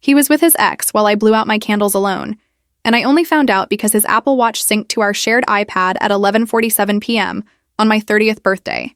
He was with his ex while I blew out my candles alone, and I only found out because his Apple Watch synced to our shared iPad at 11:47 p.m. on my 30th birthday.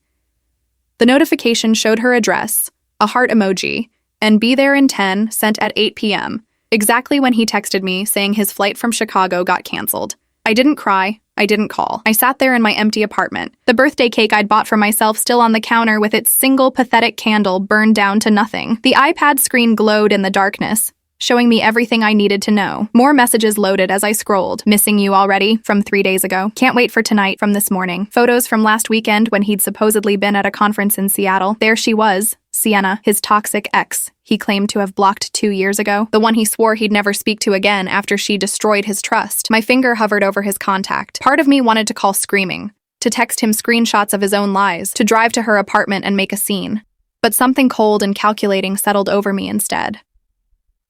The notification showed her address, a heart emoji, and "be there in 10" sent at 8 p.m., exactly when he texted me saying his flight from Chicago got canceled. I didn't cry. I didn't call. I sat there in my empty apartment, the birthday cake I'd bought for myself still on the counter with its single pathetic candle burned down to nothing. The iPad screen glowed in the darkness, showing me everything I needed to know. More messages loaded as I scrolled. "Missing you already," from 3 days ago. "Can't wait for tonight," from this morning. Photos from last weekend when he'd supposedly been at a conference in Seattle. There she was, Sienna, his toxic ex he claimed to have blocked 2 years ago. The one he swore he'd never speak to again after she destroyed his trust. My finger hovered over his contact. Part of me wanted to call screaming, to text him screenshots of his own lies, to drive to her apartment and make a scene. But something cold and calculating settled over me instead.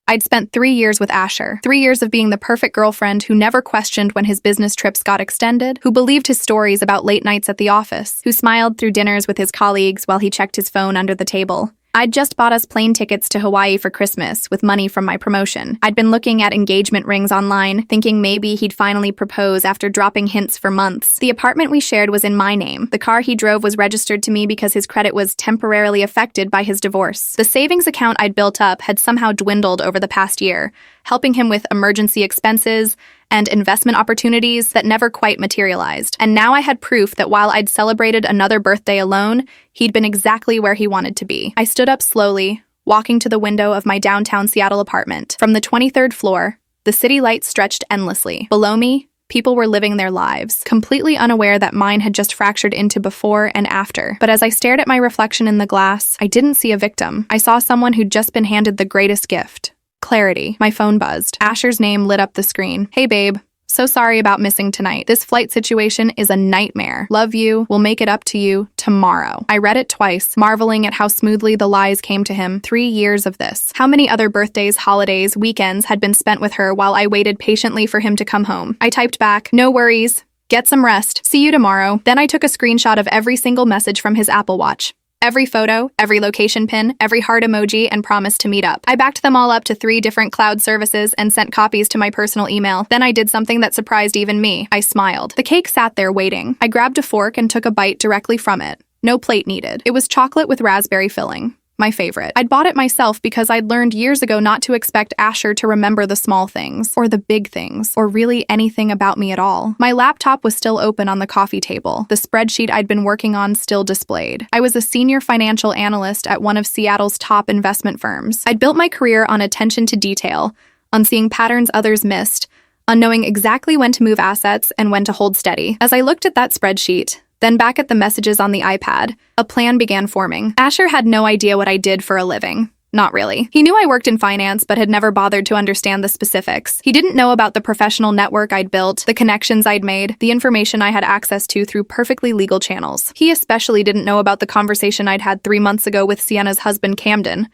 I'd spent 3 years with Asher, 3 years of being the perfect girlfriend who never questioned when his business trips got extended, who believed his stories about late nights at the office, who smiled through dinners with his colleagues while he checked his phone under the table. I'd just bought us plane tickets to Hawaii for Christmas with money from my promotion. I'd been looking at engagement rings online, thinking maybe he'd finally propose after dropping hints for months. The apartment we shared was in my name. The car he drove was registered to me because his credit was temporarily affected by his divorce. The savings account I'd built up had somehow dwindled over the past year, helping him with emergency expenses and investment opportunities that never quite materialized. And now I had proof that while I'd celebrated another birthday alone, he'd been exactly where he wanted to be. I stood up slowly, walking to the window of my downtown Seattle apartment. From the 23rd floor, the city lights stretched endlessly. Below me, people were living their lives, completely unaware that mine had just fractured into before and after. But as I stared at my reflection in the glass, I didn't see a victim. I saw someone who'd just been handed the greatest gift. Clarity. My phone buzzed. Asher's name lit up the screen. "Hey babe, so sorry about missing tonight. This flight situation is a nightmare. Love you. We'll make it up to you tomorrow." I read it twice, marveling at how smoothly the lies came to him. 3 years of this. How many other birthdays, holidays, weekends had been spent with her while I waited patiently for him to come home? I typed back, "No worries. Get some rest. See you tomorrow." Then I took a screenshot of every single message from his Apple Watch. Every photo, every location pin, every heart emoji, and promised to meet up. I backed them all up to 3 different cloud services and sent copies to my personal email. Then I did something that surprised even me. I smiled. The cake sat there waiting. I grabbed a fork and took a bite directly from it. No plate needed. It was chocolate with raspberry filling. My favorite. I'd bought it myself because I'd learned years ago not to expect Asher to remember the small things, or the big things, or really anything about me at all. My laptop was still open on the coffee table, the spreadsheet I'd been working on still displayed. I was a senior financial analyst at one of Seattle's top investment firms. I'd built my career on attention to detail, on seeing patterns others missed, on knowing exactly when to move assets and when to hold steady. As I looked at that spreadsheet, then back at the messages on the iPad, a plan began forming. Asher had no idea what I did for a living. Not really. He knew I worked in finance, but had never bothered to understand the specifics. He didn't know about the professional network I'd built, the connections I'd made, the information I had access to through perfectly legal channels. He especially didn't know about the conversation I'd had 3 months ago with Sienna's husband, Camden,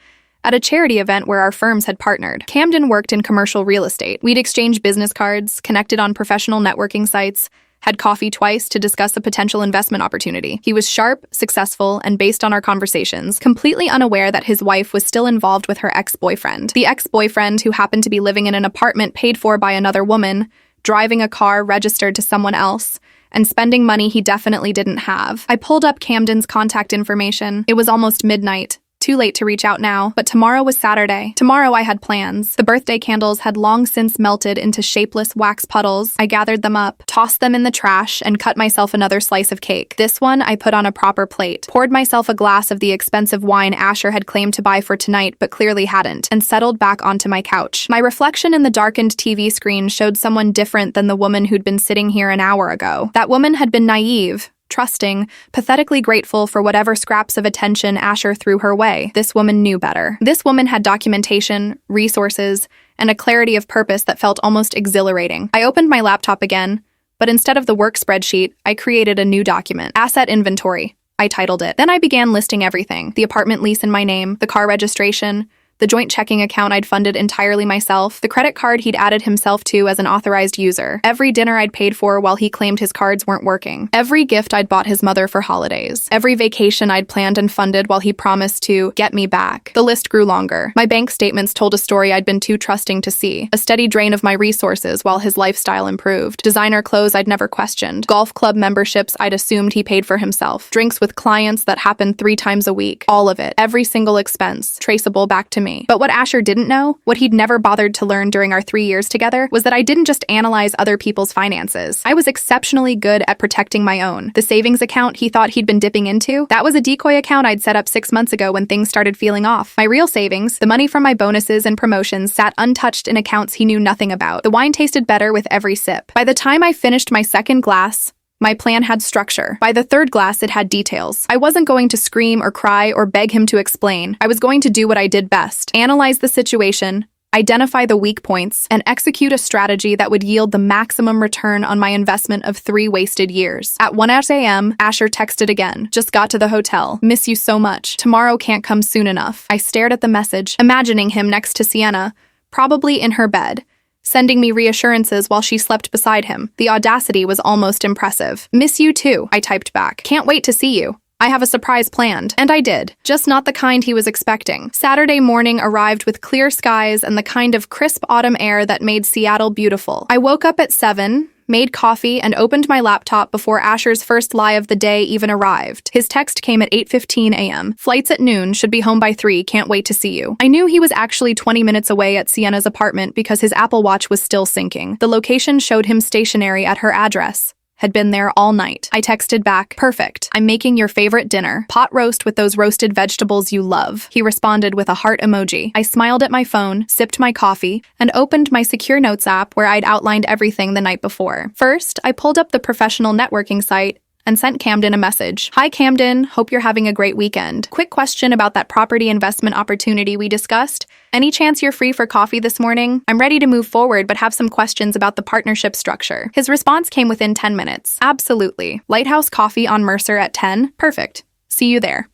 at a charity event where our firms had partnered. Camden worked in commercial real estate. We'd exchanged business cards, connected on professional networking sites, had coffee twice to discuss a potential investment opportunity. He was sharp, successful, and based on our conversations, completely unaware that his wife was still involved with her ex-boyfriend. The ex-boyfriend who happened to be living in an apartment paid for by another woman, driving a car registered to someone else, and spending money he definitely didn't have. I pulled up Camden's contact information. It was almost midnight. Too late to reach out now, but tomorrow was Saturday. Tomorrow I had plans. The birthday candles had long since melted into shapeless wax puddles. I gathered them up, tossed them in the trash, and cut myself another slice of cake. This one I put on a proper plate, poured myself a glass of the expensive wine Asher had claimed to buy for tonight but clearly hadn't, and settled back onto my couch. My reflection in the darkened TV screen showed someone different than the woman who'd been sitting here an hour ago. That woman had been naive, trusting, pathetically grateful for whatever scraps of attention Asher threw her way. This woman knew better. This woman had documentation, resources, and a clarity of purpose that felt almost exhilarating. I opened my laptop again, but instead of the work spreadsheet, I created a new document. Asset inventory, I titled it. Then I began listing everything: the apartment lease in my name, the car registration, the joint checking account I'd funded entirely myself, the credit card he'd added himself to as an authorized user, every dinner I'd paid for while he claimed his cards weren't working, every gift I'd bought his mother for holidays, every vacation I'd planned and funded while he promised to get me back. The list grew longer. My bank statements told a story I'd been too trusting to see, a steady drain of my resources while his lifestyle improved, designer clothes I'd never questioned, golf club memberships I'd assumed he paid for himself, drinks with clients that happened 3 times a week, all of it, every single expense, traceable back to me. But what Asher didn't know, what he'd never bothered to learn during our 3 years together, was that I didn't just analyze other people's finances. I was exceptionally good at protecting my own. The savings account he thought he'd been dipping into, that was a decoy account I'd set up 6 months ago when things started feeling off. My real savings, the money from my bonuses and promotions, sat untouched in accounts he knew nothing about. The wine tasted better with every sip. By the time I finished my second glass, my plan had structure. By the third glass, it had details. I wasn't going to scream or cry or beg him to explain. I was going to do what I did best: analyze the situation, identify the weak points, and execute a strategy that would yield the maximum return on my investment of 3 wasted years. At 1 a.m., Asher texted again. Just got to the hotel. Miss you so much. Tomorrow can't come soon enough. I stared at the message, imagining him next to Sienna, probably in her bed, sending me reassurances while she slept beside him. The audacity was almost impressive. Miss you too, I typed back. Can't wait to see you. I have a surprise planned. And I did. Just not the kind he was expecting. Saturday morning arrived with clear skies and the kind of crisp autumn air that made Seattle beautiful. I woke up at 7, made coffee, and opened my laptop before Asher's first lie of the day even arrived. His text came at 8:15 a.m. Flights at noon, should be home by 3, can't wait to see you. I knew he was actually 20 minutes away at Sienna's apartment because his Apple Watch was still syncing. The location showed him stationary at her address. Had been there all night. I texted back, perfect. I'm making your favorite dinner. Pot roast with those roasted vegetables you love. He responded with a heart emoji. I smiled at my phone, sipped my coffee, and opened my Secure Notes app where I'd outlined everything the night before. First, I pulled up the professional networking site and sent Camden a message. Hi Camden, hope you're having a great weekend. Quick question about that property investment opportunity we discussed. Any chance you're free for coffee this morning? I'm ready to move forward but have some questions about the partnership structure. His response came within 10 minutes. Absolutely. Lighthouse Coffee on Mercer at 10? Perfect. See you there.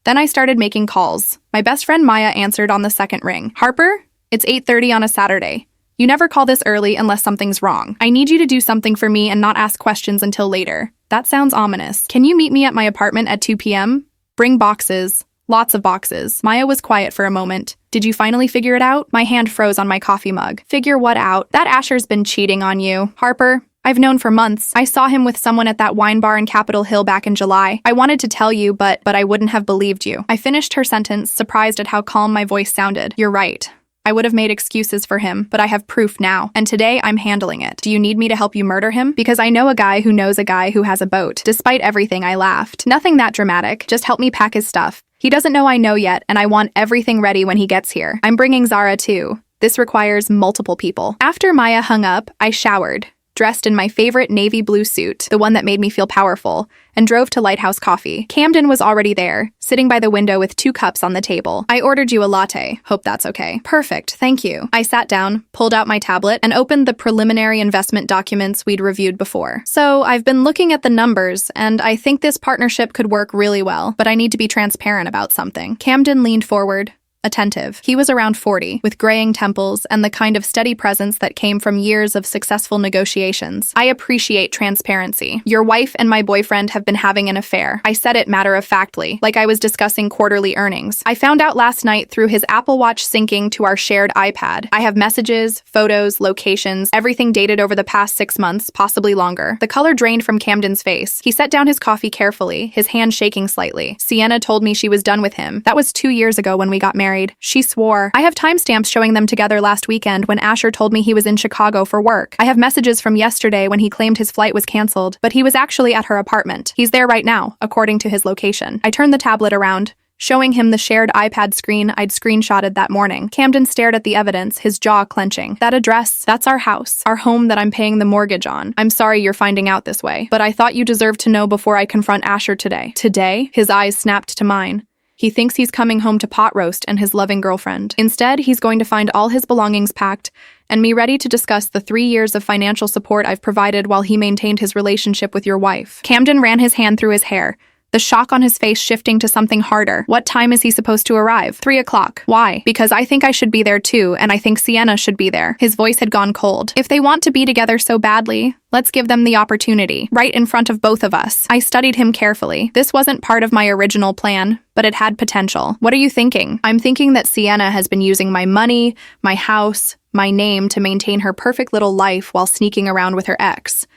Then I started making calls. My best friend Maya answered on the second ring. Harper? It's 8:30 on a Saturday. You never call this early unless something's wrong. I need you to do something for me and not ask questions until later. That sounds ominous. Can you meet me at my apartment at 2 p.m.? Bring boxes. Lots of boxes. Maya was quiet for a moment. Did you finally figure it out? My hand froze on my coffee mug. Figure what out? That Asher's been cheating on you. Harper, I've known for months. I saw him with someone at that wine bar in Capitol Hill back in July. I wanted to tell you, but I wouldn't have believed you. I finished her sentence, surprised at how calm my voice sounded. You're right. I would have made excuses for him, but I have proof now, and today I'm handling it. Do you need me to help you murder him? Because I know a guy who knows a guy who has a boat. Despite everything, I laughed. Nothing that dramatic. Just help me pack his stuff. He doesn't know I know yet, and I want everything ready when he gets here. I'm bringing Zara too. This requires multiple people. After Maya hung up, I showered, dressed in my favorite navy blue suit, the one that made me feel powerful, and drove to Lighthouse Coffee. Camden was already there, sitting by the window with 2 cups on the table. I ordered you a latte. Hope that's okay. Perfect, thank you. I sat down, pulled out my tablet, and opened the preliminary investment documents we'd reviewed before. So I've been looking at the numbers, and I think this partnership could work really well, but I need to be transparent about something. Camden leaned forward, attentive. He was around 40, with graying temples and the kind of steady presence that came from years of successful negotiations. I appreciate transparency. Your wife and my boyfriend have been having an affair. I said it matter-of-factly, like I was discussing quarterly earnings. I found out last night through his Apple Watch syncing to our shared iPad. I have messages, photos, locations, everything dated over the past 6 months, possibly longer. The color drained from Camden's face. He set down his coffee carefully, his hand shaking slightly. Sienna told me she was done with him. That was 2 years ago when we got married. She swore. I have timestamps showing them together last weekend when Asher told me he was in Chicago for work. I have messages from yesterday when he claimed his flight was canceled, but he was actually at her apartment. He's there right now, according to his location. I turned the tablet around, showing him the shared iPad screen I'd screenshotted that morning. Camden stared at the evidence, his jaw clenching. That address, that's our house, our home that I'm paying the mortgage on. I'm sorry you're finding out this way, but I thought you deserved to know before I confront Asher today. Today? His eyes snapped to mine. He thinks he's coming home to pot roast and his loving girlfriend. Instead, he's going to find all his belongings packed and me ready to discuss the 3 years of financial support I've provided while he maintained his relationship with your wife. Camden ran his hand through his hair, the shock on his face shifting to something harder. What time is he supposed to arrive? 3 o'clock. Why? Because I think I should be there too, and I think Sienna should be there. His voice had gone cold. If they want to be together so badly, let's give them the opportunity, right in front of both of us. I studied him carefully. This wasn't part of my original plan, but it had potential. What are you thinking? I'm thinking that Sienna has been using my money, my house, my name to maintain her perfect little life while sneaking around with her ex.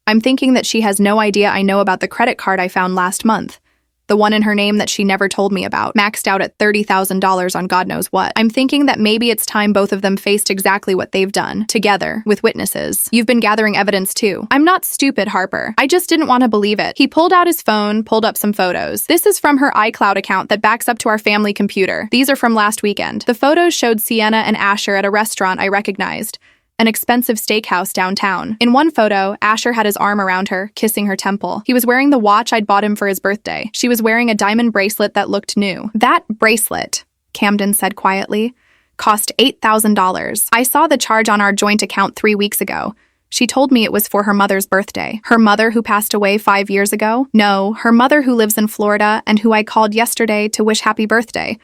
I'm thinking that she has no idea I know about the credit card I found last month. The one in her name that she never told me about, maxed out at $30,000 on God knows what. I'm thinking that maybe it's time both of them faced exactly what they've done, together, with witnesses. You've been gathering evidence too. I'm not stupid, Harper. I just didn't want to believe it. He pulled out his phone, pulled up some photos. This is from her iCloud account that backs up to our family computer. These are from last weekend. The photos showed Sienna and Asher at a restaurant I recognized. An expensive steakhouse downtown. In one photo, Asher had his arm around her, kissing her temple. He was wearing the watch I'd bought him for his birthday. She was wearing a diamond bracelet that looked new. That bracelet, Camden said quietly, cost $8,000. I saw the charge on our joint account 3 weeks ago. She told me it was for her mother's birthday. Her mother who passed away 5 years ago? No, her mother who lives in Florida and who I called yesterday to wish happy birthday.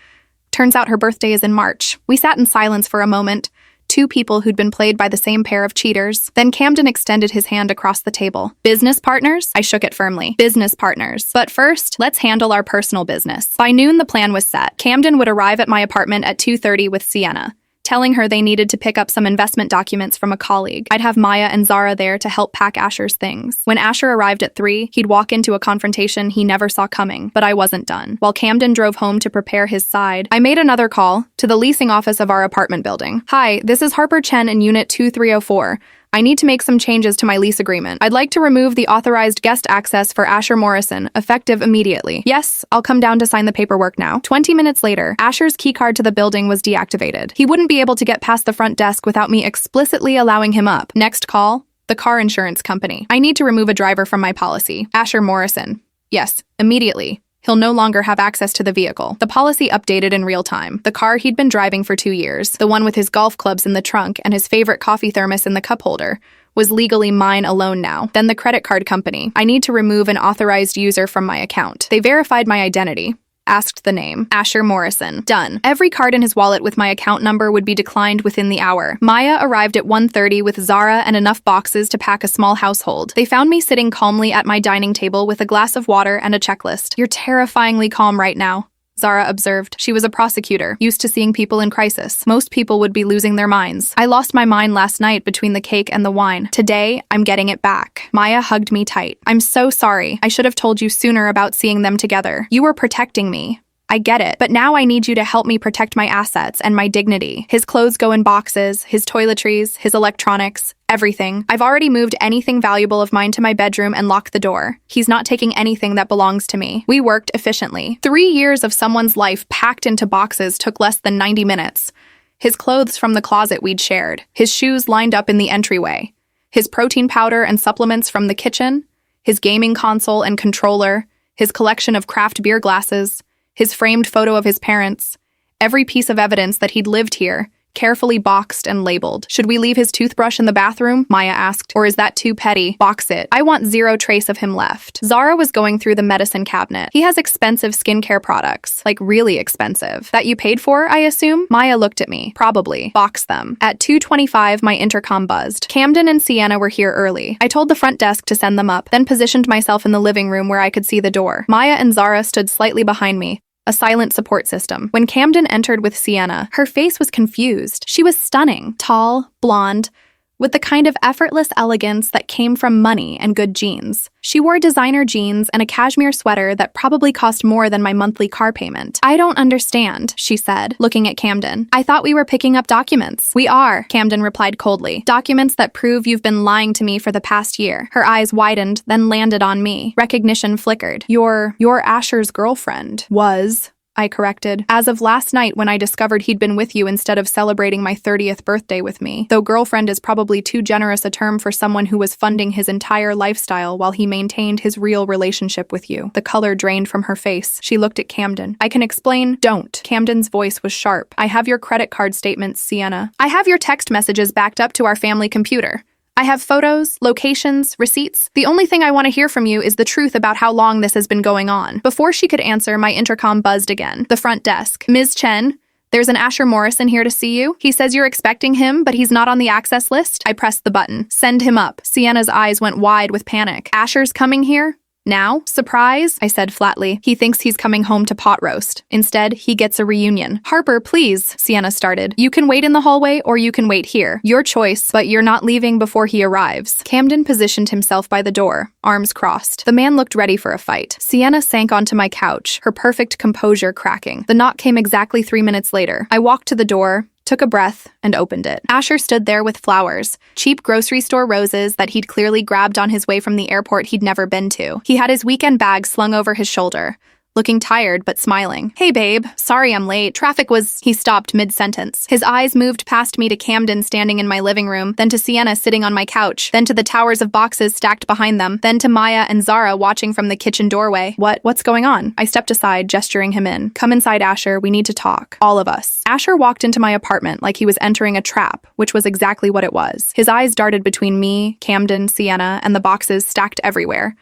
Turns out her birthday is in March. We sat in silence for a moment. Two people who'd been played by the same pair of cheaters. Then Camden extended his hand across the table. Business partners? I shook it firmly. Business partners. But first, let's handle our personal business. By noon, the plan was set. Camden would arrive at my apartment at 2:30 with Sienna, telling her they needed to pick up some investment documents from a colleague. I'd have Maya and Zara there to help pack Asher's things. When Asher arrived at 3, he'd walk into a confrontation he never saw coming, but I wasn't done. While Camden drove home to prepare his side, I made another call to the leasing office of our apartment building. Hi, this is Harper Chen in Unit 2304. I need to make some changes to my lease agreement. I'd like to remove the authorized guest access for Asher Morrison, effective immediately. Yes, I'll come down to sign the paperwork now. 20 minutes later, Asher's keycard to the building was deactivated. He wouldn't be able to get past the front desk without me explicitly allowing him up. Next call, the car insurance company. I need to remove a driver from my policy. Asher Morrison. Yes, immediately. He'll no longer have access to the vehicle. The policy updated in real time. The car he'd been driving for 2 years, the one with his golf clubs in the trunk and his favorite coffee thermos in the cup holder, was legally mine alone now. Then the credit card company. I need to remove an authorized user from my account. They verified my identity. Asked the name. Asher Morrison. Done. Every card in his wallet with my account number would be declined within the hour. Maya arrived at 1:30 with Zara and enough boxes to pack a small household. They found me sitting calmly at my dining table with a glass of water and a checklist. You're terrifyingly calm right now, Zara observed. She was a prosecutor, used to seeing people in crisis. Most people would be losing their minds. I lost my mind last night between the cake and the wine. Today, I'm getting it back. Maya hugged me tight. I'm so sorry. I should have told you sooner about seeing them together. You were protecting me. I get it, but now I need you to help me protect my assets and my dignity. His clothes go in boxes, his toiletries, his electronics, everything. I've already moved anything valuable of mine to my bedroom and locked the door. He's not taking anything that belongs to me. We worked efficiently. 3 years of someone's life packed into boxes took less than 90 minutes. His clothes from the closet we'd shared, his shoes lined up in the entryway, his protein powder and supplements from the kitchen, his gaming console and controller, his collection of craft beer glasses, his framed photo of his parents, every piece of evidence that he'd lived here, carefully boxed and labeled. Should we leave his toothbrush in the bathroom? Maya asked. Or is that too petty? Box it. I want zero trace of him left. Zara was going through the medicine cabinet. He has expensive skincare products, like really expensive. That you paid for, I assume? Maya looked at me. Probably. Box them. At 2:25, my intercom buzzed. Camden and Sienna were here early. I told the front desk to send them up, then positioned myself in the living room where I could see the door. Maya and Zara stood slightly behind me. A silent support system. When Camden entered with Sienna, her face was confused. She was stunning, tall, blonde, with the kind of effortless elegance that came from money and good jeans. She wore designer jeans and a cashmere sweater that probably cost more than my monthly car payment. I don't understand, she said, looking at Camden. I thought we were picking up documents. We are, Camden replied coldly. Documents that prove you've been lying to me for the past year. Her eyes widened, then landed on me. Recognition flickered. You're Asher's girlfriend. Was, I corrected. As of last night when I discovered he'd been with you instead of celebrating my 30th birthday with me. Though girlfriend is probably too generous a term for someone who was funding his entire lifestyle while he maintained his real relationship with you. The color drained from her face. She looked at Camden. I can explain. Don't. Camden's voice was sharp. I have your credit card statements, Sienna. I have your text messages backed up to our family computer. I have photos, locations, receipts. The only thing I want to hear from you is the truth about how long this has been going on. Before she could answer, my intercom buzzed again. The front desk. Ms. Chen, there's an Asher Morrison here to see you. He says you're expecting him, but he's not on the access list. I pressed the button. Send him up. Sienna's eyes went wide with panic. Asher's coming here? Now? Surprise? I said flatly. He thinks he's coming home to pot roast. Instead, he gets a reunion. Harper, please, Sienna started. You can wait in the hallway or you can wait here. Your choice, but you're not leaving before he arrives. Camden positioned himself by the door, arms crossed. The man looked ready for a fight. Sienna sank onto my couch, her perfect composure cracking. The knock came exactly 3 minutes later. I walked to the door, took a breath, and opened it. Asher stood there with flowers, cheap grocery store roses that he'd clearly grabbed on his way from the airport he'd never been to. He had his weekend bag slung over his shoulder, looking tired but smiling. Hey babe, sorry I'm late. Traffic was... He stopped mid-sentence. His eyes moved past me to Camden standing in my living room, then to Sienna sitting on my couch, then to the towers of boxes stacked behind them, then to Maya and Zara watching from the kitchen doorway. What's going on? I stepped aside, gesturing him in. Come inside, Asher. We need to talk. All of us. Asher walked into my apartment like he was entering a trap, which was exactly what it was. His eyes darted between me, Camden, Sienna, and the boxes stacked everywhere.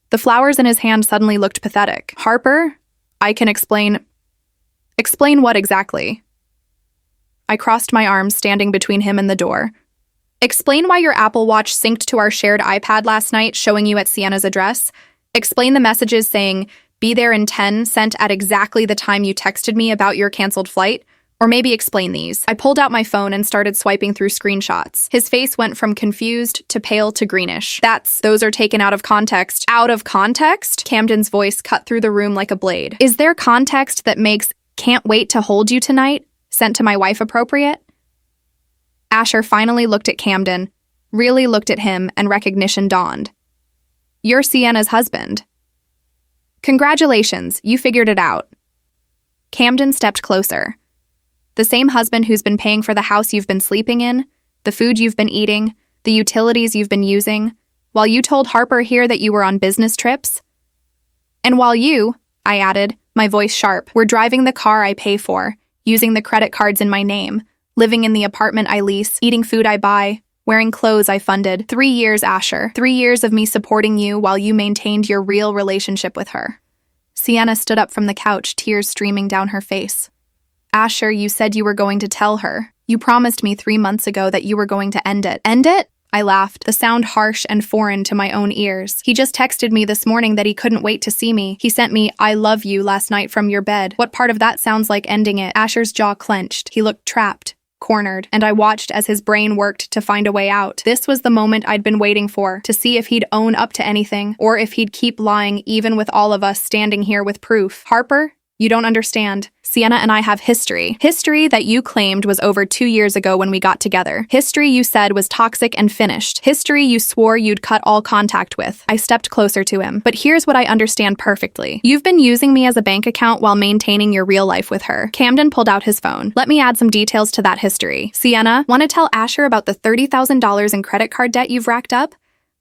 The flowers in his hand suddenly looked pathetic. Harper, I can explain... Explain what exactly? I crossed my arms, standing between him and the door. Explain why your Apple Watch synced to our shared iPad last night, showing you at Sienna's address. Explain the messages saying, be there in 10, sent at exactly the time you texted me about your canceled flight. Or maybe explain these. I pulled out my phone and started swiping through screenshots. His face went from confused to pale to greenish. Those are taken out of context. Out of context? Camden's voice cut through the room like a blade. Is there context that makes "can't wait to hold you tonight" sent to my wife appropriate? Asher finally looked at Camden, really looked at him, and recognition dawned. You're Sienna's husband. Congratulations, you figured it out. Camden stepped closer. The same husband who's been paying for the house you've been sleeping in, the food you've been eating, the utilities you've been using, while you told Harper here that you were on business trips. And while you, I added, my voice sharp, were driving the car I pay for, using the credit cards in my name, living in the apartment I lease, eating food I buy, wearing clothes I funded. 3 years, Asher. 3 years of me supporting you while you maintained your real relationship with her. Sienna stood up from the couch, tears streaming down her face. Asher, you said you were going to tell her. You promised me 3 months ago that you were going to end it. End it? I laughed, the sound harsh and foreign to my own ears. He just texted me this morning that he couldn't wait to see me. He sent me, "I love you" last night from your bed. What part of that sounds like ending it? Asher's jaw clenched. He looked trapped, cornered, and I watched as his brain worked to find a way out. This was the moment I'd been waiting for, to see if he'd own up to anything, or if he'd keep lying even with all of us standing here with proof. Harper? You don't understand. Sienna and I have history. History that you claimed was over 2 years ago when we got together. History you said was toxic and finished. History you swore you'd cut all contact with. I stepped closer to him. But here's what I understand perfectly. You've been using me as a bank account while maintaining your real life with her. Camden pulled out his phone. Let me add some details to that history. Sienna, want to tell Asher about the $30,000 in credit card debt you've racked up?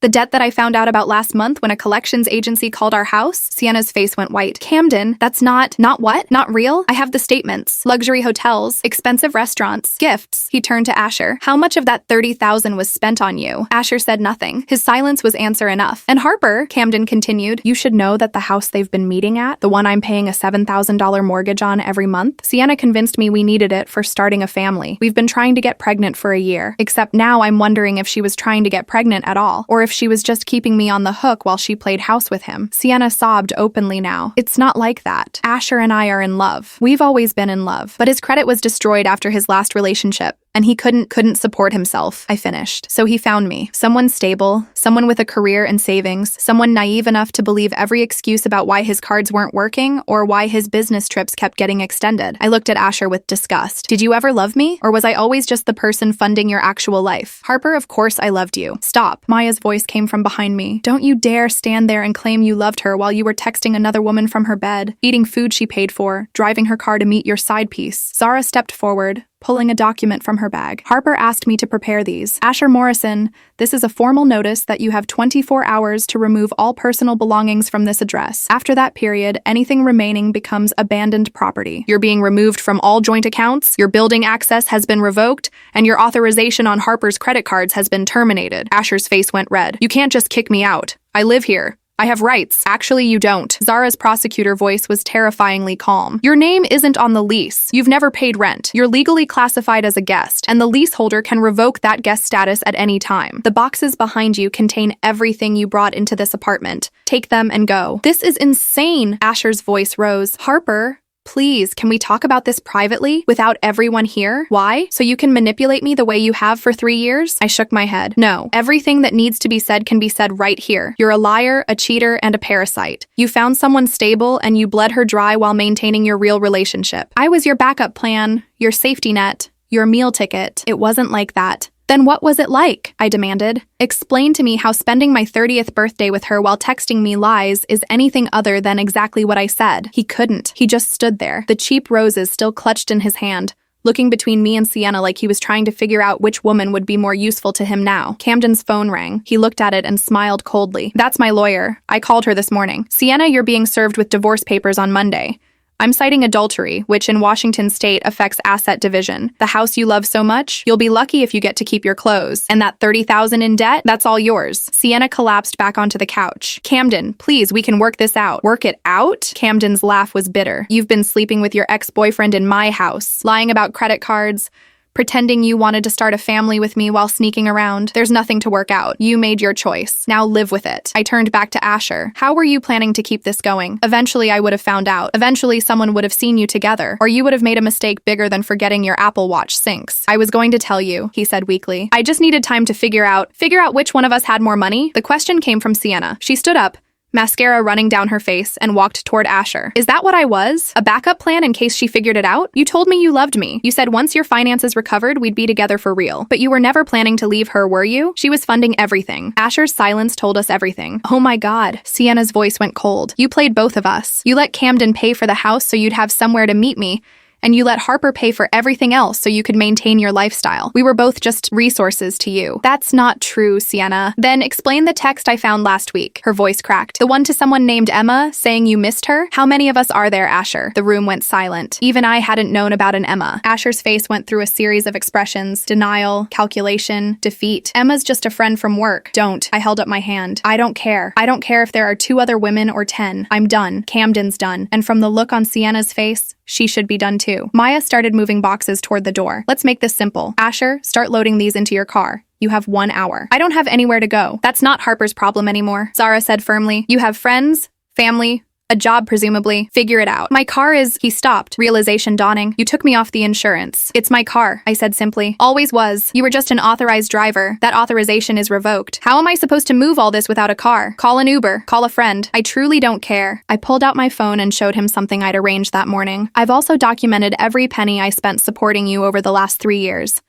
The debt that I found out about last month when a collections agency called our house? Sienna's face went white. Camden, that's not what? Not real? I have the statements. Luxury hotels, expensive restaurants, gifts. He turned to Asher. How much of that $30,000 was spent on you? Asher said nothing. His silence was answer enough. And Harper, Camden continued, you should know that the house they've been meeting at, the one I'm paying a $7,000 mortgage on every month, Sienna convinced me we needed it for starting a family. We've been trying to get pregnant for a year. Except now I'm wondering if she was trying to get pregnant at all, or if she was just keeping me on the hook while she played house with him. Sienna sobbed openly now. It's not like that. Asher and I are in love. We've always been in love. But his credit was destroyed after his last relationship, and he couldn't support himself. I finished. So he found me. Someone stable, someone with a career and savings, someone naive enough to believe every excuse about why his cards weren't working or why his business trips kept getting extended. I looked at Asher with disgust. Did you ever love me? Or was I always just the person funding your actual life? Harper, of course I loved you. Stop. Maya's voice came from behind me. Don't you dare stand there and claim you loved her while you were texting another woman from her bed, eating food she paid for, driving her car to meet your side piece. Zara stepped forward, pulling a document from her bag. Harper asked me to prepare these. Asher Morrison, this is a formal notice that you have 24 hours to remove all personal belongings from this address. After that period, anything remaining becomes abandoned property. You're being removed from all joint accounts, your building access has been revoked, and your authorization on Harper's credit cards has been terminated. Asher's face went red. You can't just kick me out. I live here. I have rights. Actually, you don't. Zara's prosecutor voice was terrifyingly calm. Your name isn't on the lease. You've never paid rent. You're legally classified as a guest, and the leaseholder can revoke that guest status at any time. The boxes behind you contain everything you brought into this apartment. Take them and go. This is insane. Asher's voice rose. Harper, please, can we talk about this privately without everyone here? Why? So you can manipulate me the way you have for 3 years? I shook my head. No, everything that needs to be said can be said right here. You're a liar, a cheater, and a parasite. You found someone stable and you bled her dry while maintaining your real relationship. I was your backup plan, your safety net, your meal ticket. It wasn't like that. Then what was it like? I demanded. Explain to me how spending my 30th birthday with her while texting me lies is anything other than exactly what I said. He couldn't. He just stood there, the cheap roses still clutched in his hand, looking between me and Sienna like he was trying to figure out which woman would be more useful to him now. Camden's phone rang. He looked at it and smiled coldly. That's my lawyer. I called her this morning. Sienna, you're being served with divorce papers on Monday. I'm citing adultery, which in Washington state affects asset division. The house you love so much, you'll be lucky if you get to keep your clothes. And that $30,000 in debt, that's all yours. Sienna collapsed back onto the couch. Camden, please, we can work this out. Work it out? Camden's laugh was bitter. You've been sleeping with your ex-boyfriend in my house, lying about credit cards, pretending you wanted to start a family with me while sneaking around. There's nothing to work out. You made your choice. Now live with it. I turned back to Asher. How were you planning to keep this going? Eventually, I would have found out. Eventually, someone would have seen you together, or you would have made a mistake bigger than forgetting your Apple Watch sinks. I was going to tell you, he said weakly. I just needed time to figure out which one of us had more money. The question came from Sienna. She stood up, mascara running down her face, and walked toward Asher. Is that what I was? A backup plan in case she figured it out? You told me you loved me. You said once your finances recovered, we'd be together for real. But you were never planning to leave her, were you? She was funding everything. Asher's silence told us everything. Oh my God. Sienna's voice went cold. You played both of us. You let Camden pay for the house so you'd have somewhere to meet me, and you let Harper pay for everything else so you could maintain your lifestyle. We were both just resources to you. That's not true, Sienna. Then explain the text I found last week. Her voice cracked. The one to someone named Emma, saying you missed her? How many of us are there, Asher? The room went silent. Even I hadn't known about an Emma. Asher's face went through a series of expressions: denial, calculation, defeat. Emma's just a friend from work. Don't. I held up my hand. I don't care. I don't care if there are 2 other women or 10. I'm done. Camden's done. And from the look on Sienna's face, she should be done too. Maya started moving boxes toward the door. Let's make this simple. Asher, start loading these into your car. You have 1 hour. I don't have anywhere to go. That's not Harper's problem anymore, Zara said firmly. You have friends, family, a job presumably. Figure it out. My car is— He stopped, realization dawning. You took me off the insurance. It's my car, I said simply. Always was. You were just an authorized driver. That authorization is revoked. How am I supposed to move all this without a car? Call an Uber. Call a friend. I truly don't care. I pulled out my phone and showed him something I'd arranged that morning. I've also documented every penny I spent supporting you over the last 3 years.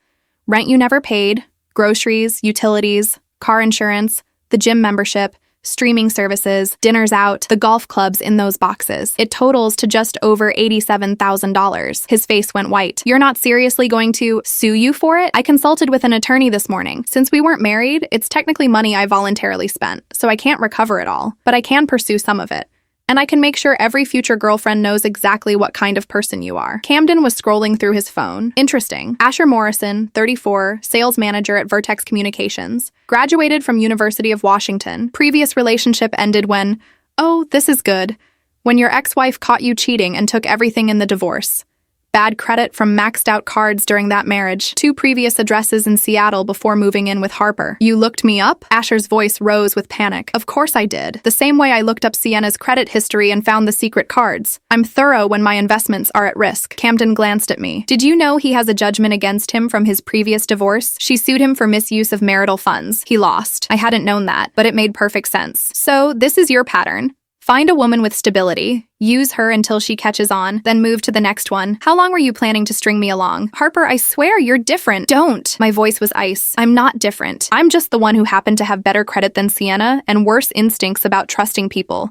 Rent you never paid, groceries, utilities, car insurance, the gym membership, streaming services, dinners out, the golf clubs in those boxes. It totals to just over $87,000. His face went white. You're not seriously going to sue you for it? I consulted with an attorney this morning. Since we weren't married, it's technically money I voluntarily spent, so I can't recover it all, but I can pursue some of it. And I can make sure every future girlfriend knows exactly what kind of person you are. Camden was scrolling through his phone. Interesting. Asher Morrison, 34, sales manager at Vertex Communications. Graduated from University of Washington. Previous relationship ended when— oh, this is good— when your ex-wife caught you cheating and took everything in the divorce. Bad credit from maxed out cards during that marriage. 2 previous addresses in Seattle before moving in with Harper. You looked me up? Asher's voice rose with panic. Of course I did. The same way I looked up Sienna's credit history and found the secret cards. I'm thorough when my investments are at risk. Camden glanced at me. Did you know he has a judgment against him from his previous divorce? She sued him for misuse of marital funds. He lost. I hadn't known that, but it made perfect sense. So, this is your pattern. Find a woman with stability, use her until she catches on, then move to the next one. How long were you planning to string me along? Harper, I swear you're different. Don't. My voice was ice. I'm not different. I'm just the one who happened to have better credit than Sienna and worse instincts about trusting people.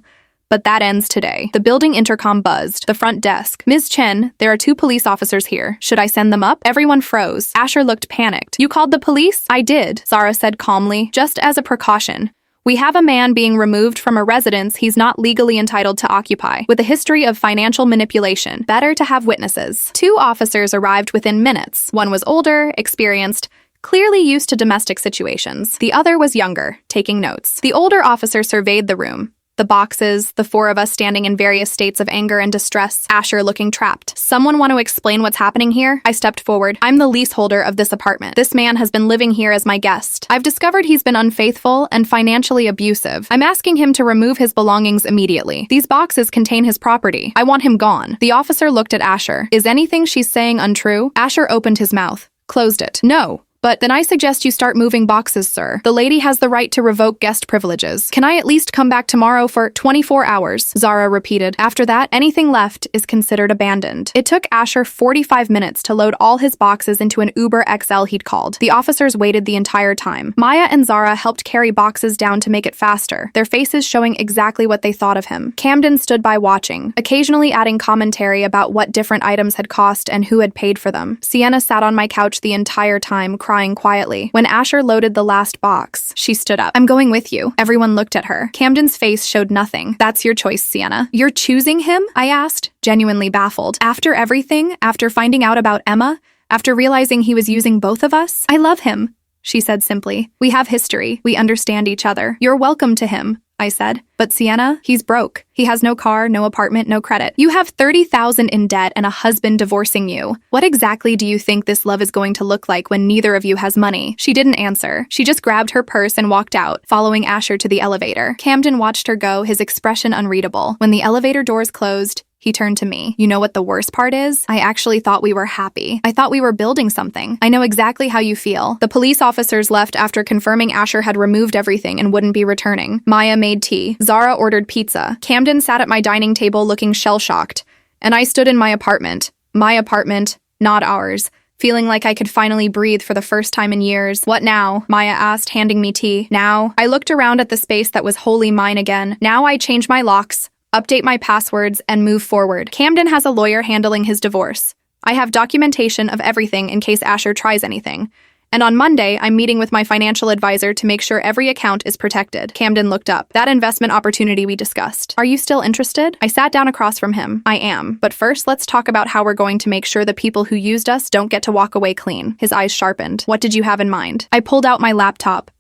But that ends today. The building intercom buzzed. The front desk. Ms. Chen, there are 2 police officers here. Should I send them up? Everyone froze. Asher looked panicked. You called the police? I did, Zara said calmly, just as a precaution. We have a man being removed from a residence he's not legally entitled to occupy, with a history of financial manipulation. Better to have witnesses. 2 officers arrived within minutes. One was older, experienced, clearly used to domestic situations. The other was younger, taking notes. The older officer surveyed the room. The boxes, the 4 of us standing in various states of anger and distress, Asher looking trapped. Someone want to explain what's happening here? I stepped forward. I'm the leaseholder of this apartment. This man has been living here as my guest. I've discovered he's been unfaithful and financially abusive. I'm asking him to remove his belongings immediately. These boxes contain his property. I want him gone. The officer looked at Asher. Is anything she's saying untrue? Asher opened his mouth, closed it. No. But then I suggest you start moving boxes, sir. The lady has the right to revoke guest privileges. Can I at least come back tomorrow for 24 hours? Zara repeated. After that, anything left is considered abandoned. It took Asher 45 minutes to load all his boxes into an Uber XL he'd called. The officers waited the entire time. Maya and Zara helped carry boxes down to make it faster, their faces showing exactly what they thought of him. Camden stood by watching, occasionally adding commentary about what different items had cost and who had paid for them. Sienna sat on my couch the entire time, crying quietly. When Asher loaded the last box, she stood up. I'm going with you. Everyone looked at her. Camden's face showed nothing. That's your choice, Sienna. You're choosing him? I asked, genuinely baffled. After everything, after finding out about Emma, after realizing he was using both of us? I love him, she said simply. We have history. We understand each other. You're welcome to him, I said. But Sienna, he's broke. He has no car, no apartment, no credit. You have $30,000 in debt and a husband divorcing you. What exactly do you think this love is going to look like when neither of you has money? She didn't answer. She just grabbed her purse and walked out, following Asher to the elevator. Camden watched her go, his expression unreadable. When the elevator doors closed, he turned to me. You know what the worst part is? I actually thought we were happy. I thought we were building something. I know exactly how you feel. The police officers left after confirming Asher had removed everything and wouldn't be returning. Maya made tea. Zara ordered pizza. Camden sat at my dining table looking shell-shocked. And I stood in my apartment. My apartment, not ours. Feeling like I could finally breathe for the first time in years. What now? Maya asked, handing me tea. Now? I looked around at the space that was wholly mine again. Now I change my locks, update my passwords, and move forward. Camden has a lawyer handling his divorce. I have documentation of everything in case Asher tries anything. And on Monday, I'm meeting with my financial advisor to make sure every account is protected. Camden looked up. That investment opportunity we discussed. Are you still interested? I sat down across from him. I am. But first, let's talk about how we're going to make sure the people who used us don't get to walk away clean. His eyes sharpened. What did you have in mind? I pulled out my laptop.